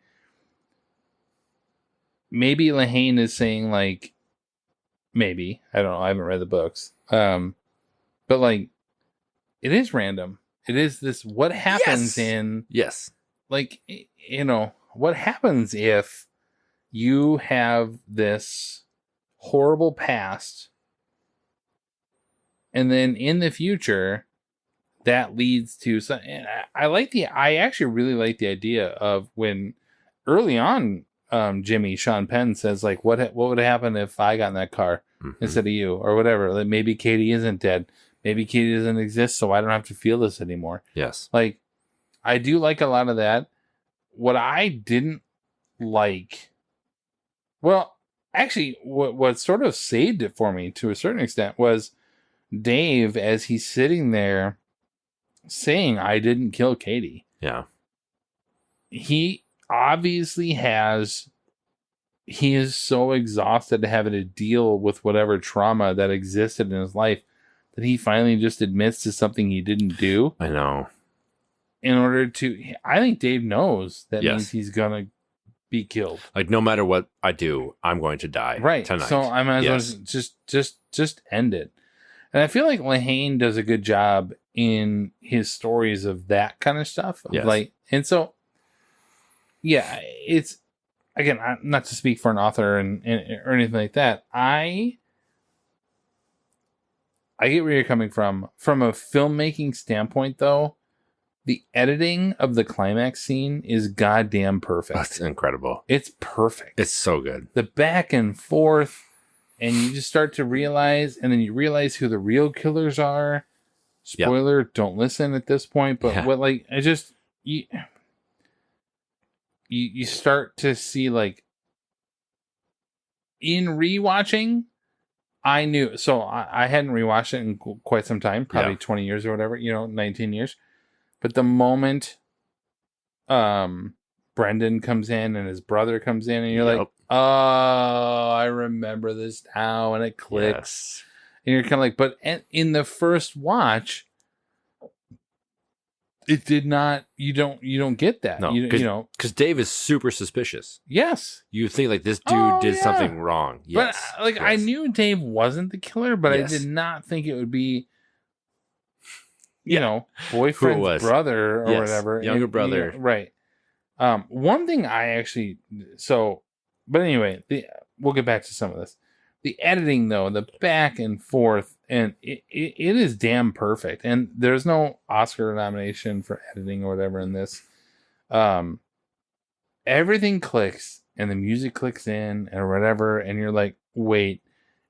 Speaker 1: maybe Lehane is saying, like, maybe, I don't know, I haven't read the books. But like, it is random. It is this, what happens in,
Speaker 2: Yes.
Speaker 1: like, you know, what happens if you have this horrible past and then in the future that leads to some, I actually really like the idea of when early on, Sean Penn says, like, what would happen if I got in that car instead of you, or whatever? Like, maybe Katie isn't dead. Maybe Katie doesn't exist, so I don't have to feel this anymore.
Speaker 2: Yes.
Speaker 1: Like, I do like a lot of that. What I didn't like, well, actually, what sort of saved it for me to a certain extent was Dave, as he's sitting there saying, I didn't kill Katie.
Speaker 2: Yeah.
Speaker 1: He obviously he is so exhausted to having to deal with whatever trauma that existed in his life that he finally just admits to something he didn't do.
Speaker 2: I know.
Speaker 1: In order to, I think Dave knows that
Speaker 2: Yes.
Speaker 1: means he's gonna be killed.
Speaker 2: Like, no matter what I do, I'm going to die.
Speaker 1: Right.
Speaker 2: Tonight.
Speaker 1: So I might as well just end it. And I feel like Lehane does a good job in his stories of that kind of stuff. Of
Speaker 2: Yes.
Speaker 1: Like, and so, yeah, it's, again, not to speak for an author and or anything like that. I get where you're coming from. From a filmmaking standpoint, though, the editing of the climax scene is goddamn perfect.
Speaker 2: That's incredible.
Speaker 1: It's perfect.
Speaker 2: It's so good.
Speaker 1: The back and forth, and you just start to realize, and then you realize who the real killers are. Spoiler, don't listen at this point, but what, like, I just, you start to see, like, in rewatching, I knew, so I hadn't rewatched it in quite some time, probably 20 years or whatever, 19 years. But the moment Brendan comes in and his brother comes in, and you're like, oh, I remember this now, and it clicks. And you're kind of like, but in the first watch, it did not, you don't get that.
Speaker 2: No, because Dave is super suspicious.
Speaker 1: Yes.
Speaker 2: You think, like, this dude did something wrong. Yes.
Speaker 1: But, like, I knew Dave wasn't the killer, but
Speaker 2: Yes.
Speaker 1: I did not think it would be, boyfriend's
Speaker 2: was.
Speaker 1: brother or
Speaker 2: Yes,
Speaker 1: whatever.
Speaker 2: younger
Speaker 1: And,
Speaker 2: brother.
Speaker 1: right. One thing I actually, but anyway, we'll get back to some of this. The editing, though, the back and forth, and it is damn perfect. And there's no Oscar nomination for editing or whatever in this. Everything clicks, and the music clicks in, and whatever, and you're like, wait.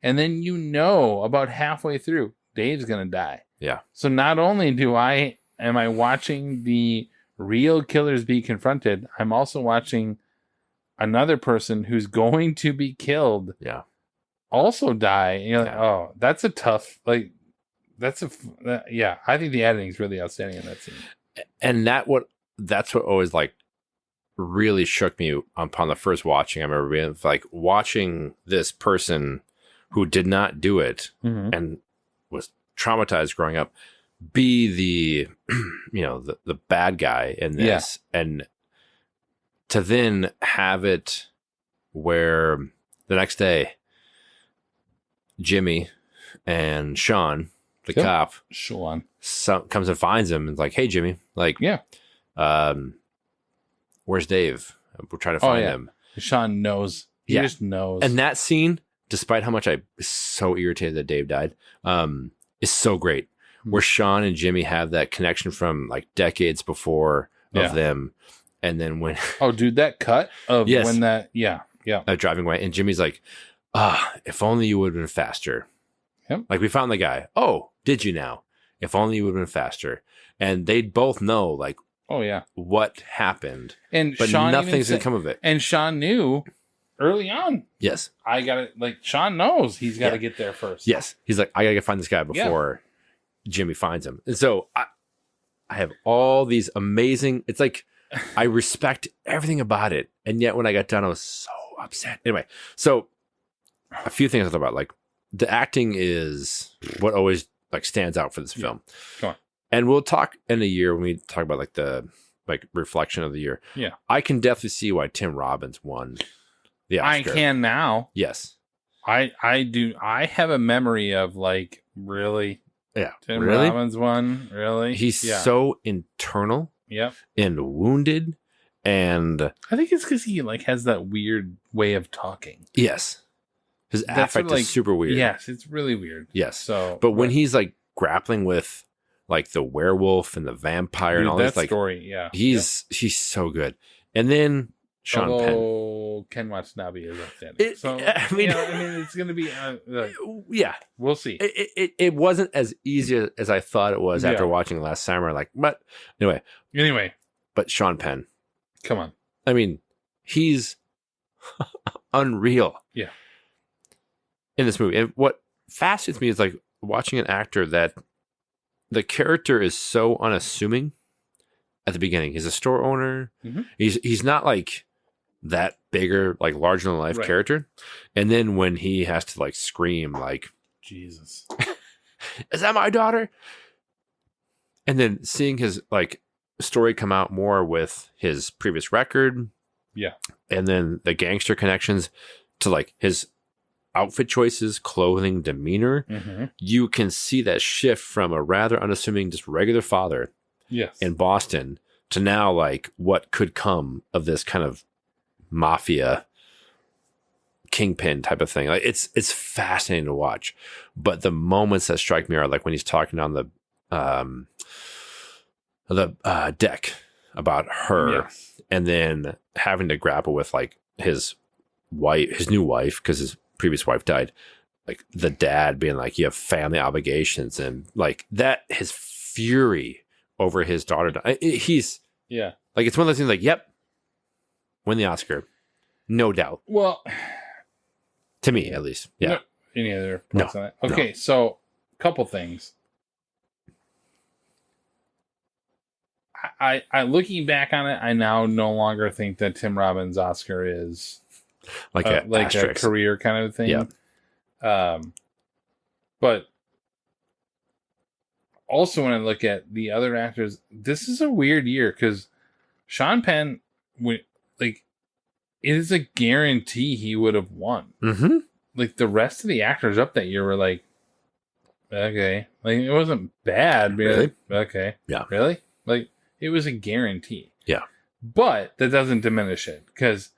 Speaker 1: And then about halfway through, Dave's gonna die.
Speaker 2: Yeah.
Speaker 1: So not only am I watching the real killers be confronted, I'm also watching another person who's going to be killed.
Speaker 2: Yeah.
Speaker 1: Also die. And you're like, oh, that's a tough, like, I think the editing is really outstanding in that scene.
Speaker 2: And that's what always, like, really shook me upon the first watching. I remember being like, watching this person who did not do it and was traumatized growing up be the the bad guy in this, and to then have it where the next day Jimmy and Sean, the cop,
Speaker 1: Sean
Speaker 2: comes and finds him and is like, hey Jimmy, like, where's Dave? We're trying to find him.
Speaker 1: Sean knows. He just knows.
Speaker 2: And that scene, despite how much I was so irritated that Dave died, is so great. Where Sean and Jimmy have that connection from, like, decades before of them. And then when...
Speaker 1: oh, dude, that cut of when that... Yeah.
Speaker 2: Driving away. And Jimmy's like, if only you would have been faster.
Speaker 1: Yep.
Speaker 2: Like, we found the guy. Oh, did you now? If only you would have been faster. And they both know, like,
Speaker 1: Oh yeah.
Speaker 2: what happened,
Speaker 1: And
Speaker 2: but
Speaker 1: Sean
Speaker 2: nothing's gonna come of it.
Speaker 1: And Sean knew early on.
Speaker 2: Yes.
Speaker 1: I got to like Sean knows he's got to get there first.
Speaker 2: Yes. He's like, I gotta find this guy before Jimmy finds him. And so I have all these amazing. It's like I respect everything about it, and yet when I got done, I was so upset. Anyway, so a few things I thought about, like the acting is what always like stands out for this film.
Speaker 1: Come on.
Speaker 2: And we'll talk in a year when we talk about like the reflection of the year.
Speaker 1: Yeah.
Speaker 2: I can definitely see why Tim Robbins won the Oscar.
Speaker 1: I can now.
Speaker 2: Yes.
Speaker 1: I do. I have a memory of like really.
Speaker 2: Yeah.
Speaker 1: Tim
Speaker 2: really?
Speaker 1: Robbins won. Really?
Speaker 2: He's so internal.
Speaker 1: Yep.
Speaker 2: And wounded, and
Speaker 1: I think it's because he like has that weird way of talking.
Speaker 2: Yes. His affect is super weird.
Speaker 1: Yes, it's really weird.
Speaker 2: Yes.
Speaker 1: So,
Speaker 2: but when he's like grappling with like the werewolf and the vampire and all this, like
Speaker 1: story, yeah,
Speaker 2: he's so good. And then Sean Penn.
Speaker 1: Ken Watanabe is outstanding. I mean, it's gonna be.
Speaker 2: Yeah,
Speaker 1: we'll see.
Speaker 2: It wasn't as easy as I thought it was after watching Last Summer. Like, but anyway, but Sean Penn,
Speaker 1: come on.
Speaker 2: I mean, he's unreal.
Speaker 1: Yeah.
Speaker 2: In this movie, and what fascinates me is like watching an actor that the character is so unassuming at the beginning. He's a store owner.
Speaker 1: Mm-hmm.
Speaker 2: He's not like that bigger, like larger than life character. And then when he has to like scream, like
Speaker 1: Jesus,
Speaker 2: is that my daughter? And then seeing his like story come out more with his previous record, and then the gangster connections to like his outfit choices, clothing, demeanor, you can see that shift from a rather unassuming, just regular father in Boston to now like what could come of this kind of mafia kingpin type of thing. Like it's fascinating to watch. But the moments that strike me are like when he's talking on the deck about her, and then having to grapple with like his new wife, because his previous wife died, like the dad being like, you have family obligations, and like that, his fury over his daughter. He's like, it's one of those things like, yep, win the Oscar, no doubt.
Speaker 1: Well,
Speaker 2: to me at least. Yeah.
Speaker 1: No, any other points on that? Okay, so couple things. I looking back on it, I now no longer think that Tim Robbins' Oscar is
Speaker 2: like
Speaker 1: a career kind of thing.
Speaker 2: Yeah.
Speaker 1: But also when I look at the other actors, this is a weird year because Sean Penn, like, it is a guarantee he would have won.
Speaker 2: Mm-hmm.
Speaker 1: Like the rest of the actors up that year were like, okay, like it wasn't bad. But
Speaker 2: Really?
Speaker 1: Okay.
Speaker 2: Yeah.
Speaker 1: Really? Like it was a guarantee.
Speaker 2: Yeah.
Speaker 1: But that doesn't diminish it because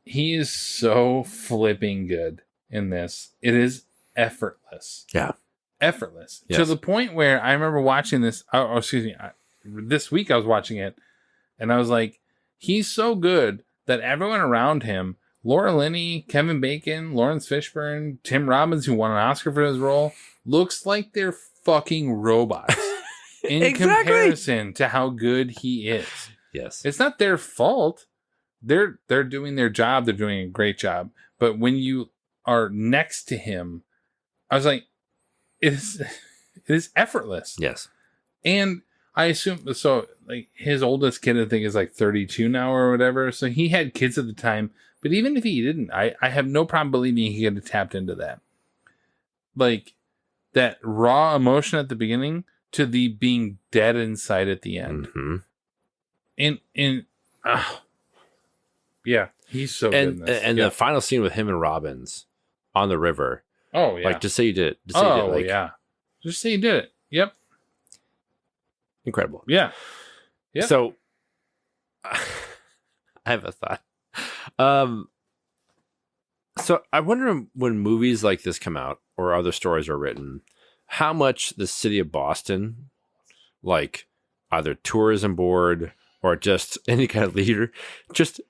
Speaker 1: he is so flipping good in this. It is effortless.
Speaker 2: Yeah.
Speaker 1: Effortless.
Speaker 2: Yes.
Speaker 1: To the point where I remember watching this. Oh, excuse me. This week I was watching it and I was like, he's so good that everyone around him, Laura Linney, Kevin Bacon, Lawrence Fishburne, Tim Robbins, who won an Oscar for his role, looks like they're fucking robots in comparison to how good he is.
Speaker 2: Yes.
Speaker 1: It's not their fault. They're doing their job. They're doing a great job. But when you are next to him, I was like, it is effortless.
Speaker 2: Yes.
Speaker 1: And I assume, so like his oldest kid, I think, is like 32 now or whatever. So he had kids at the time. But even if he didn't, I have no problem believing he could have tapped into that. Like that raw emotion at the beginning to the being dead inside at the end.
Speaker 2: Mm-hmm.
Speaker 1: Yeah, he's so good in this.
Speaker 2: And the final scene with him and Robbins on the river.
Speaker 1: Oh, yeah.
Speaker 2: Like, just say you did it. Just say you did it. Like,
Speaker 1: just say you did it. Yep.
Speaker 2: Incredible.
Speaker 1: Yeah. Yep.
Speaker 2: So, I have a thought. So I wonder when movies like this come out or other stories are written, how much the city of Boston, like either tourism board or just any kind of leader, just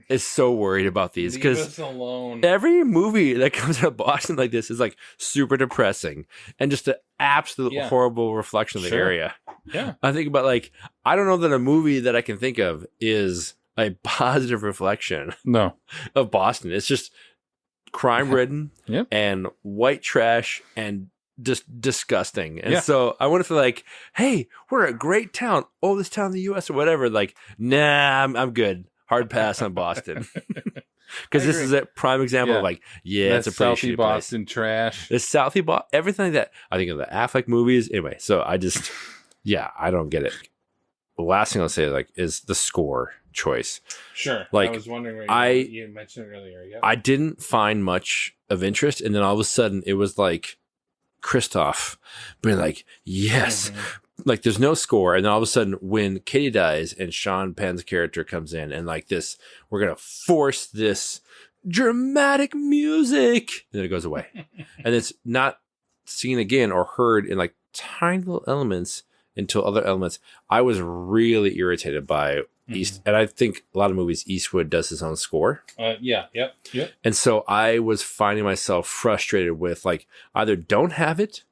Speaker 2: is so worried about these
Speaker 1: Leave
Speaker 2: because
Speaker 1: us alone.
Speaker 2: every movie that comes out of Boston like this is like super depressing and just an absolute horrible reflection of the area.
Speaker 1: Yeah.
Speaker 2: I think about like, I don't know that a movie that I can think of is a positive reflection of Boston. It's just crime ridden and white trash and just disgusting. And so I want to feel like, hey, we're a great town, oldest town in the US or whatever. Like, nah, I'm good. Hard pass on Boston. Because this is a prime example of like, it's a pretty
Speaker 1: Southie
Speaker 2: shitty
Speaker 1: Boston
Speaker 2: place.
Speaker 1: trash.
Speaker 2: The Southie Boston, everything like that. I think of the Affleck movies. Anyway, so I just, I don't get it. The last thing I'll say like is the score choice.
Speaker 1: Sure.
Speaker 2: Like,
Speaker 1: I was wondering. You mentioned it earlier. Yeah.
Speaker 2: I didn't find much of interest, and then all of a sudden it was like Christoph being like, yes. Like there's no score, and then all of a sudden when Katie dies and Sean Penn's character comes in and like this, we're gonna force this dramatic music, and then it goes away. And it's not seen again or heard in like tiny little elements until other elements. I was really irritated by East, and I think a lot of movies Eastwood does his own score.
Speaker 1: Yep.
Speaker 2: And so I was finding myself frustrated with like either don't have it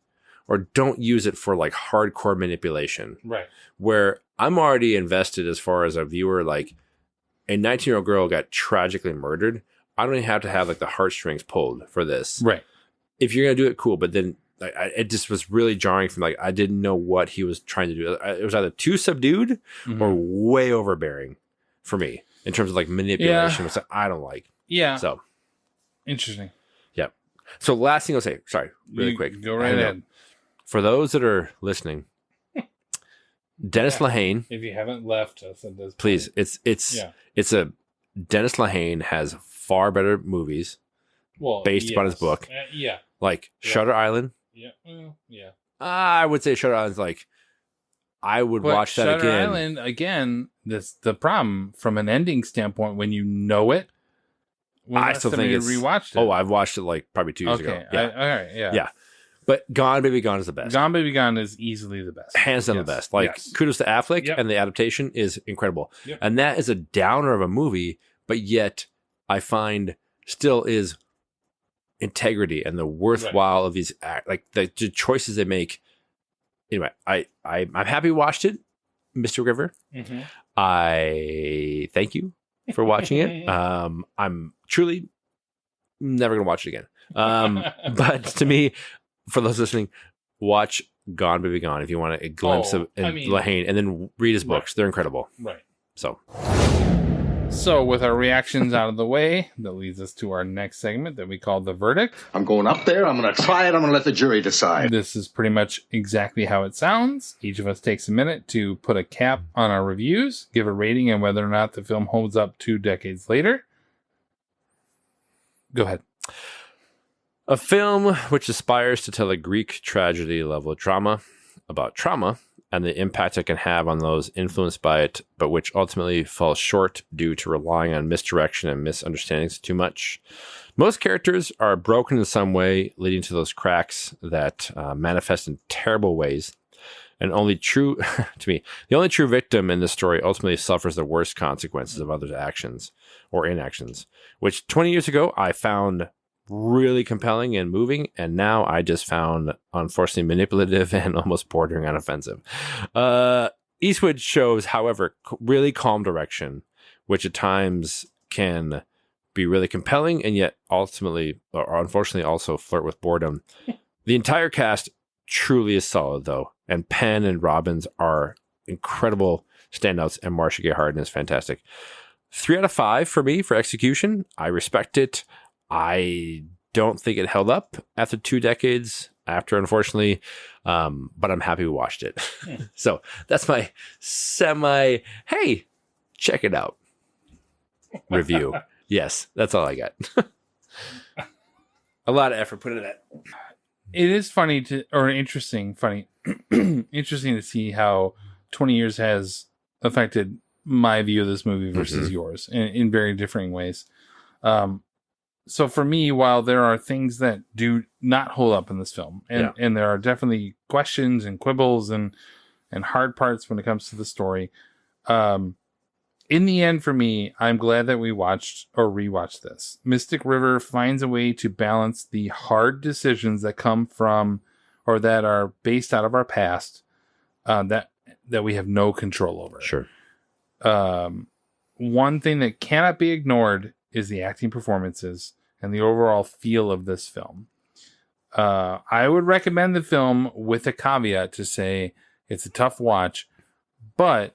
Speaker 2: or don't use it for like hardcore manipulation.
Speaker 1: Right.
Speaker 2: Where I'm already invested as far as a viewer, like a 19-year-old girl got tragically murdered. I don't even have to have like the heartstrings pulled for this.
Speaker 1: Right.
Speaker 2: If you're going to do it, cool. But then like, it just was really jarring from like, I didn't know what he was trying to do. It was either too subdued or way overbearing for me in terms of like manipulation, which I don't like.
Speaker 1: Yeah.
Speaker 2: So
Speaker 1: interesting.
Speaker 2: Yeah. So last thing I'll say, sorry, really quick.
Speaker 1: Go right ahead.
Speaker 2: For those that are listening, Dennis Lehane.
Speaker 1: If you haven't left us at this point.
Speaker 2: Please, Dennis Lehane has far better movies based upon his book. Like Shutter Island. I would say Shutter Island's like, I would watch that
Speaker 1: Shutter
Speaker 2: again.
Speaker 1: Island, again, that's the problem from an ending standpoint when you know it.
Speaker 2: I still think it's
Speaker 1: rewatched it.
Speaker 2: Oh, I've watched it like probably 2 years ago.
Speaker 1: Okay. All right.
Speaker 2: Yeah. But Gone Baby Gone is the best.
Speaker 1: Gone Baby Gone is easily the best.
Speaker 2: Hands down the best. Like kudos to Affleck and the adaptation is incredible.
Speaker 1: Yep.
Speaker 2: And that is a downer of a movie, but yet I find still is integrity and the worthwhile of these like the choices they make. Anyway, I'm happy we watched it, Mr. River. I thank you for watching it. I'm truly never gonna watch it again. But to me, for those listening, watch Gone Baby Gone if you want a glimpse of Lehane, and then read his books. They're incredible.
Speaker 1: Right.
Speaker 2: So
Speaker 1: with our reactions out of the way, that leads us to our next segment that we call The Verdict.
Speaker 5: I'm going up there. I'm going to try it. I'm going to let the jury decide.
Speaker 1: This is pretty much exactly how it sounds. Each of us takes a minute to put a cap on our reviews, give a rating, and whether or not the film holds up 2 decades later. Go ahead.
Speaker 2: A film which aspires to tell a Greek tragedy level drama about trauma and the impact it can have on those influenced by it, but which ultimately falls short due to relying on misdirection and misunderstandings too much. Most characters are broken in some way, leading to those cracks that manifest in terrible ways. And only true, to me, the only true victim in this story ultimately suffers the worst consequences of others' actions or inactions, which 20 years ago I found really compelling and moving, and now I just found unfortunately manipulative and almost bordering on offensive. Eastwood shows, however, really calm direction, which at times can be really compelling and yet ultimately, or unfortunately, also flirt with boredom. The entire cast truly is solid, though, and Penn and Robbins are incredible standouts, and Marcia Gay Harden is fantastic. 3 out of 5 for me for execution. I respect it. I don't think it held up after 2 decades after, unfortunately, but I'm happy we watched it. So that's my hey, check it out review. Yes, that's all I got. A lot of effort put into that.
Speaker 1: It is interesting to see how 20 years has affected my view of this movie versus yours in very differing ways. So for me, while there are things that do not hold up in this film, and there are definitely questions and quibbles and hard parts when it comes to the story, it in the end, for me, I'm glad that we watched or rewatched this. Mystic River finds a way to balance the hard decisions that come from or that are based out of our past that we have no control over.
Speaker 2: Sure.
Speaker 1: One thing that cannot be ignored is the acting performances and the overall feel of this film. I would recommend the film with a caveat to say it's a tough watch, but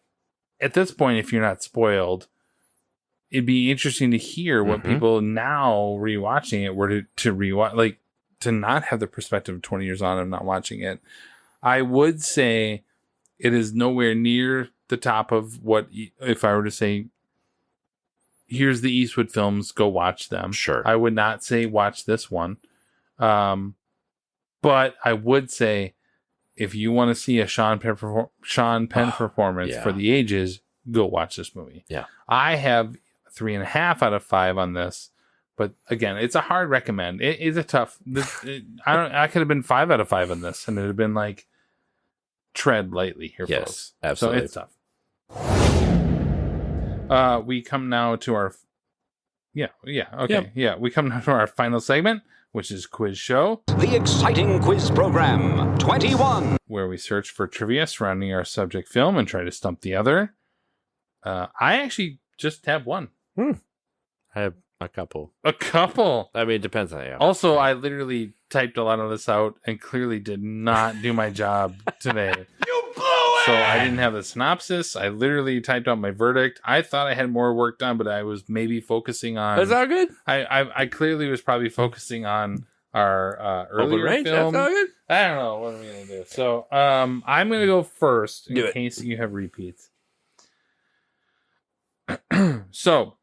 Speaker 1: at this point, if you're not spoiled, it'd be interesting to hear what people now rewatching it were to rewatch, like to not have the perspective of 20 years on of not watching it. I would say it is nowhere near the top of what, if I were to say, here's the Eastwood films, go watch them.
Speaker 2: Sure.
Speaker 1: I would not say watch this one. But I would say, if you want to see a Sean Penn performance for the ages, go watch this movie.
Speaker 2: Yeah.
Speaker 1: I have 3.5 out of 5 on this, but again, it's a hard recommend. It is a tough. I could have been 5 out of 5 on this, and it'd have been like tread lightly here,
Speaker 2: Yes,
Speaker 1: folks.
Speaker 2: absolutely.
Speaker 1: So it's tough. We come now to our. We come now to our final segment, which is Quiz Show.
Speaker 10: The exciting quiz program, 21.
Speaker 1: Where we search for trivia surrounding our subject film and try to stump the other. I actually just have one.
Speaker 2: I have a couple.
Speaker 1: A couple?
Speaker 2: I mean, it depends on you.
Speaker 1: Also, I literally typed a lot of this out and clearly did not do my job today.
Speaker 3: You blew it!
Speaker 1: So I didn't have the synopsis. I literally typed out my verdict. I thought I had more work done, but I was maybe focusing on...
Speaker 2: That's all good?
Speaker 1: I clearly was probably focusing on our earlier
Speaker 2: range?
Speaker 1: film.
Speaker 2: That's all good?
Speaker 1: I don't know. What am I going to do? So I'm going to go first in
Speaker 2: Do it.
Speaker 1: case you have repeats. So,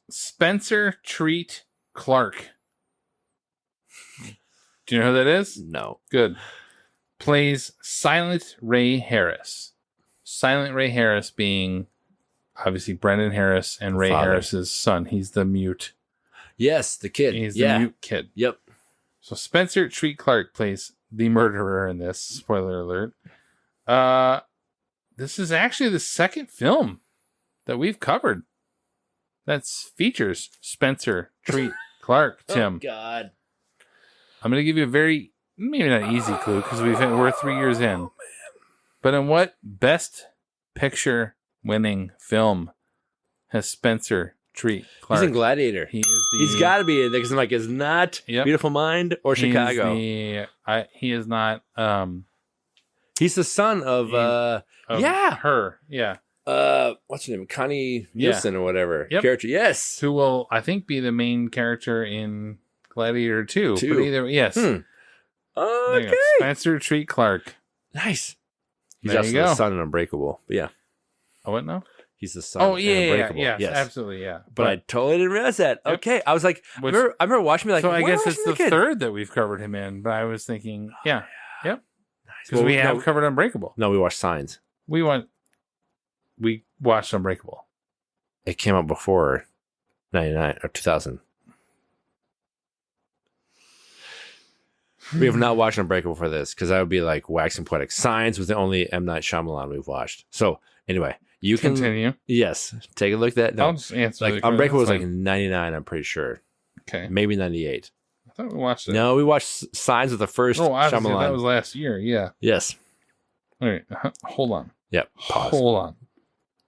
Speaker 1: Spencer Treat Clark. Do you know who that is?
Speaker 2: No.
Speaker 1: Good. Plays Silent Ray Harris. Silent Ray Harris being obviously Brendan Harris and Ray
Speaker 2: Father.
Speaker 1: Harris's son. He's the mute.
Speaker 2: Yes, the kid.
Speaker 1: He's the mute kid.
Speaker 2: Yep.
Speaker 1: So Spencer Treat Clark plays the murderer in this. Spoiler alert. This is actually the second film that we've covered that's features Spencer Treat Clark. Tim,
Speaker 2: Oh, God.
Speaker 1: I'm going to give you a very, maybe not easy clue because we're 3 years in. But in what Best Picture winning film has Spencer Treat Clark?
Speaker 2: He's in Gladiator. He's got to be in there because I'm like, it's not Beautiful Mind or Chicago.
Speaker 1: He is not.
Speaker 2: He's the son of
Speaker 1: her. Yeah.
Speaker 2: What's her name? Connie Nielsen or whatever.
Speaker 1: Yep.
Speaker 2: Character. Yes.
Speaker 1: Who will, I think, be the main character in Gladiator 2. But either, yes. There you
Speaker 2: Okay.
Speaker 1: go. Spencer Treat Clark.
Speaker 2: Nice. He's
Speaker 1: There
Speaker 2: also
Speaker 1: you go.
Speaker 2: the son in Unbreakable. But yeah.
Speaker 1: Oh, what now?
Speaker 2: He's the son.
Speaker 1: Oh,
Speaker 2: in
Speaker 1: yeah,
Speaker 2: Unbreakable.
Speaker 1: yes,
Speaker 2: Yes.
Speaker 1: absolutely, yeah.
Speaker 2: But I totally didn't realize that.
Speaker 1: Yep.
Speaker 2: Okay. I was like, I
Speaker 1: Which-
Speaker 2: remember watching me like,
Speaker 1: so I
Speaker 2: why
Speaker 1: guess
Speaker 2: am
Speaker 1: it's
Speaker 2: watching
Speaker 1: the
Speaker 2: kid?
Speaker 1: third that we've covered him in, but I was thinking, yep.
Speaker 2: Nice.
Speaker 1: Because we have covered Unbreakable.
Speaker 2: No, we watched Signs.
Speaker 1: We watched Unbreakable.
Speaker 2: It came out before 99 or 2000. We have not watched Unbreakable for this because I would be like waxing poetic. Signs was the only M. Night Shyamalan we've watched. So anyway, you can
Speaker 1: continue.
Speaker 2: Yes, take a look at that. No,
Speaker 1: I'll just answer
Speaker 2: like
Speaker 1: the
Speaker 2: Unbreakable was
Speaker 1: question.
Speaker 2: like 99. I'm pretty sure.
Speaker 1: Okay.
Speaker 2: Maybe 98.
Speaker 1: I thought we watched it.
Speaker 2: No, we watched Signs of the first
Speaker 1: obviously,
Speaker 2: Shyamalan.
Speaker 1: that was last year. Yeah.
Speaker 2: Yes.
Speaker 1: All right. Hold on.
Speaker 2: Yep. Pause.
Speaker 1: Hold on.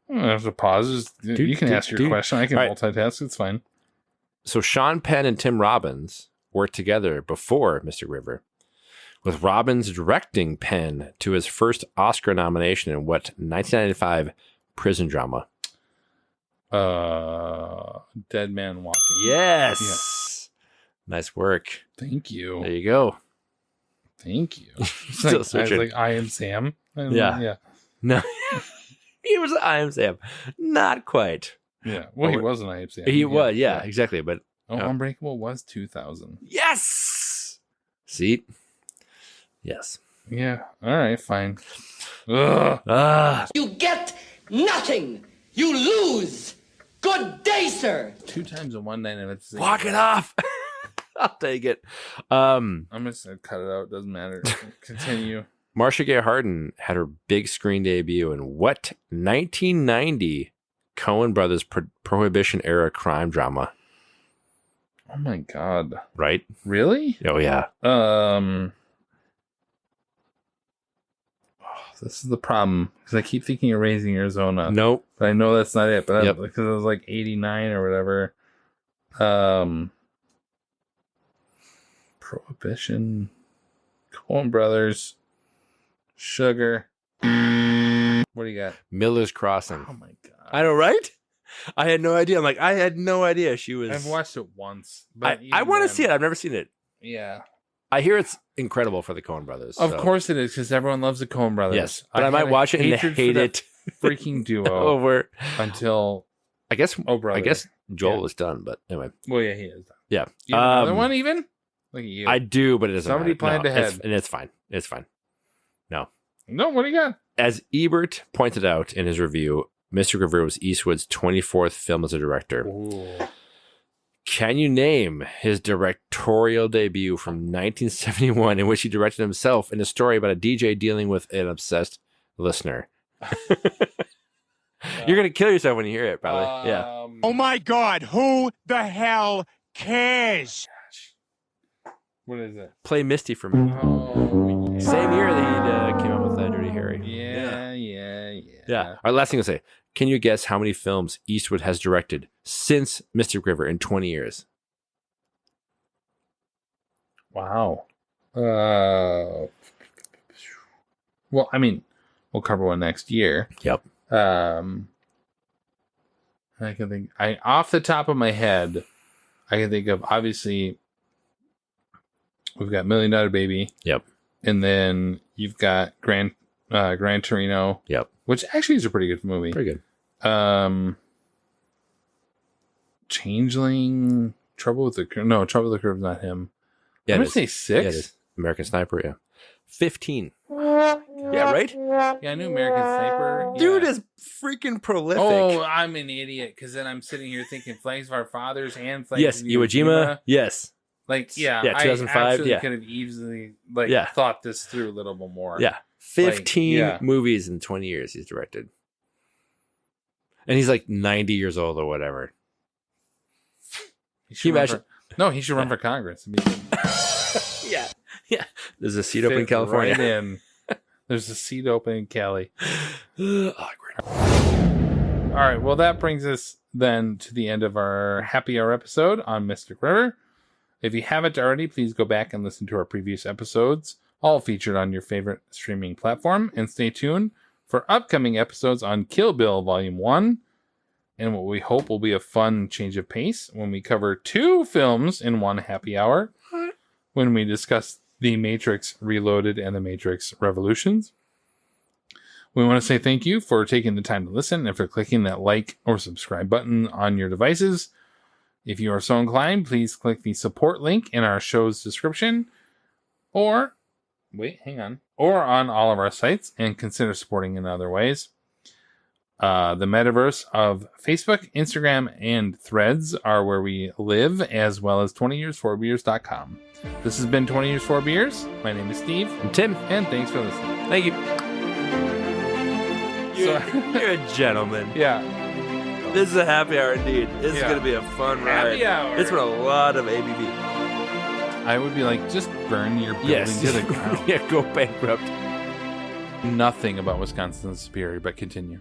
Speaker 1: I don't have to pause. You can ask your question. I can
Speaker 2: All right.
Speaker 1: multitask. It's fine.
Speaker 2: So Sean Penn and Tim Robbins worked together before Mystic River, with Robbins directing Penn to his first Oscar nomination in what 1995 prison drama?
Speaker 1: Dead Man Walking.
Speaker 2: Yes. Nice work.
Speaker 1: Thank you.
Speaker 2: There you go.
Speaker 1: Thank you.
Speaker 2: Still
Speaker 1: I was
Speaker 2: searching.
Speaker 1: like, I am Sam. And
Speaker 2: Yeah. No. He was I Am Sam. Not quite.
Speaker 1: Yeah. Well, he wasn't I am Sam.
Speaker 2: He was, yeah, exactly. But
Speaker 1: Unbreakable was 2000.
Speaker 2: yes. See? Yes.
Speaker 1: Yeah. All right. Fine. Ugh.
Speaker 11: You get nothing. You lose. Good day, sir.
Speaker 1: 2 times in one night. And it's
Speaker 2: Walk it off. I'll take it.
Speaker 1: I'm just going to cut it out. Doesn't matter. Continue.
Speaker 2: Marcia Gay Harden had her big screen debut in what 1990 Coen Brothers Prohibition era crime drama.
Speaker 1: Oh my God.
Speaker 2: Right?
Speaker 1: Really?
Speaker 2: Oh yeah.
Speaker 1: This is the problem because I keep thinking of Raising Arizona.
Speaker 2: Nope.
Speaker 1: But I know that's not it. But
Speaker 2: Yep.
Speaker 1: because it was like 89 or whatever. Prohibition, Coen Brothers, Sugar. What do you got?
Speaker 2: Miller's Crossing.
Speaker 1: Oh my God.
Speaker 2: I know, right? I had no idea. I'm like, I had no idea she was.
Speaker 1: I've watched it once. But
Speaker 2: I want to
Speaker 1: then-
Speaker 2: see it. I've never seen it.
Speaker 1: Yeah.
Speaker 2: I hear it's incredible for the Coen Brothers.
Speaker 1: Of
Speaker 2: so.
Speaker 1: course it is because everyone loves the Coen Brothers.
Speaker 2: Yes. But I
Speaker 1: had
Speaker 2: might
Speaker 1: a
Speaker 2: watch it and
Speaker 1: hatred for
Speaker 2: hate
Speaker 1: that
Speaker 2: it.
Speaker 1: freaking duo
Speaker 2: Over.
Speaker 1: until
Speaker 2: I guess.
Speaker 1: Oh, brother.
Speaker 2: I guess Joel
Speaker 1: Yeah.
Speaker 2: was done, but anyway.
Speaker 1: Well, yeah, he is.
Speaker 2: Yeah.
Speaker 1: You have another one even? Look at you.
Speaker 2: I do, but it doesn't
Speaker 1: Somebody
Speaker 2: matter.
Speaker 1: planned
Speaker 2: No,
Speaker 1: ahead.
Speaker 2: and it's fine. It's fine. No.
Speaker 1: No, what do you got?
Speaker 2: As Ebert pointed out in his review, Mr. River was Eastwood's 24th film as a director.
Speaker 1: Ooh.
Speaker 2: Can you name his directorial debut from 1971 in which he directed himself in a story about a DJ dealing with an obsessed listener? You're going to kill yourself when you hear it, probably. Yeah.
Speaker 3: Oh my God, who the hell cares?
Speaker 1: What is it?
Speaker 2: Play Misty for me.
Speaker 1: Oh, yeah.
Speaker 2: Same year that he came out with Dirty Harry.
Speaker 1: Yeah.
Speaker 2: Yeah. All right, last thing to say. Can you guess how many films Eastwood has directed since Mystic River in 20 years?
Speaker 1: Wow. Well, I mean, we'll cover one next year.
Speaker 2: Yep.
Speaker 1: I can think. Off the top of my head, I can think of obviously. We've got $1 Million Baby.
Speaker 2: Yep.
Speaker 1: And then you've got Gran Torino.
Speaker 2: Yep.
Speaker 1: Which actually is a pretty good movie.
Speaker 2: Pretty good.
Speaker 1: Changeling, Trouble with the Curve. No, Trouble with the Curve is not him.
Speaker 2: Yeah,
Speaker 1: I'm
Speaker 2: it
Speaker 1: gonna say
Speaker 2: is.
Speaker 1: 6.
Speaker 2: Yeah, it is. American Sniper, yeah. 15. Yeah, right?
Speaker 1: Yeah, I knew American Sniper.
Speaker 2: Dude
Speaker 1: Yeah.
Speaker 2: is freaking prolific.
Speaker 1: Oh, I'm an idiot because then I'm sitting here thinking Flags of Our Fathers and Flags
Speaker 2: yes,
Speaker 1: of
Speaker 2: Iwo Jima. Yes.
Speaker 1: Like, yeah,
Speaker 2: Yeah, 2005,
Speaker 1: I absolutely
Speaker 2: yeah.
Speaker 1: could have easily thought this through a little bit more.
Speaker 2: Yeah. 15
Speaker 1: yeah.
Speaker 2: movies in 20 years he's directed. And he's like 90 years old or whatever.
Speaker 1: He
Speaker 2: Can you
Speaker 1: run
Speaker 2: imagine?
Speaker 1: No, he should run for Congress.
Speaker 2: Yeah. Yeah. There's a seat open in California.
Speaker 1: Right in. There's a seat open in Cali.
Speaker 2: Awkward.
Speaker 1: All right. Well, that brings us then to the end of our happy hour episode on Mystic River. If you haven't already, please go back and listen to our previous episodes, all featured on your favorite streaming platform, and stay tuned for upcoming episodes on Kill Bill Volume 1, and what we hope will be a fun change of pace when we cover 2 films in one happy hour, when we discuss The Matrix Reloaded and The Matrix Revolutions. We want to say thank you for taking the time to listen and for clicking that like or subscribe button on your devices. If you are so inclined, please click the support link in our show's description or on all of our sites and consider supporting in other ways. The metaverse of Facebook, Instagram, and Threads are where we live, as well as 20years4beers.com. This has been 20 Years 4 Beers. My name is Steve.
Speaker 2: I'm Tim.
Speaker 1: And thanks for listening.
Speaker 2: Thank you. You're a gentleman.
Speaker 1: Yeah.
Speaker 2: This is a happy hour indeed. This is
Speaker 1: Yeah.
Speaker 2: going to be a fun ride.
Speaker 1: Happy hour.
Speaker 2: It's been a lot of ABV.
Speaker 1: I would be like, just burn your building
Speaker 2: Yes.
Speaker 1: to the ground.
Speaker 2: Yeah, go bankrupt.
Speaker 1: Nothing about Wisconsin's superior, but continue.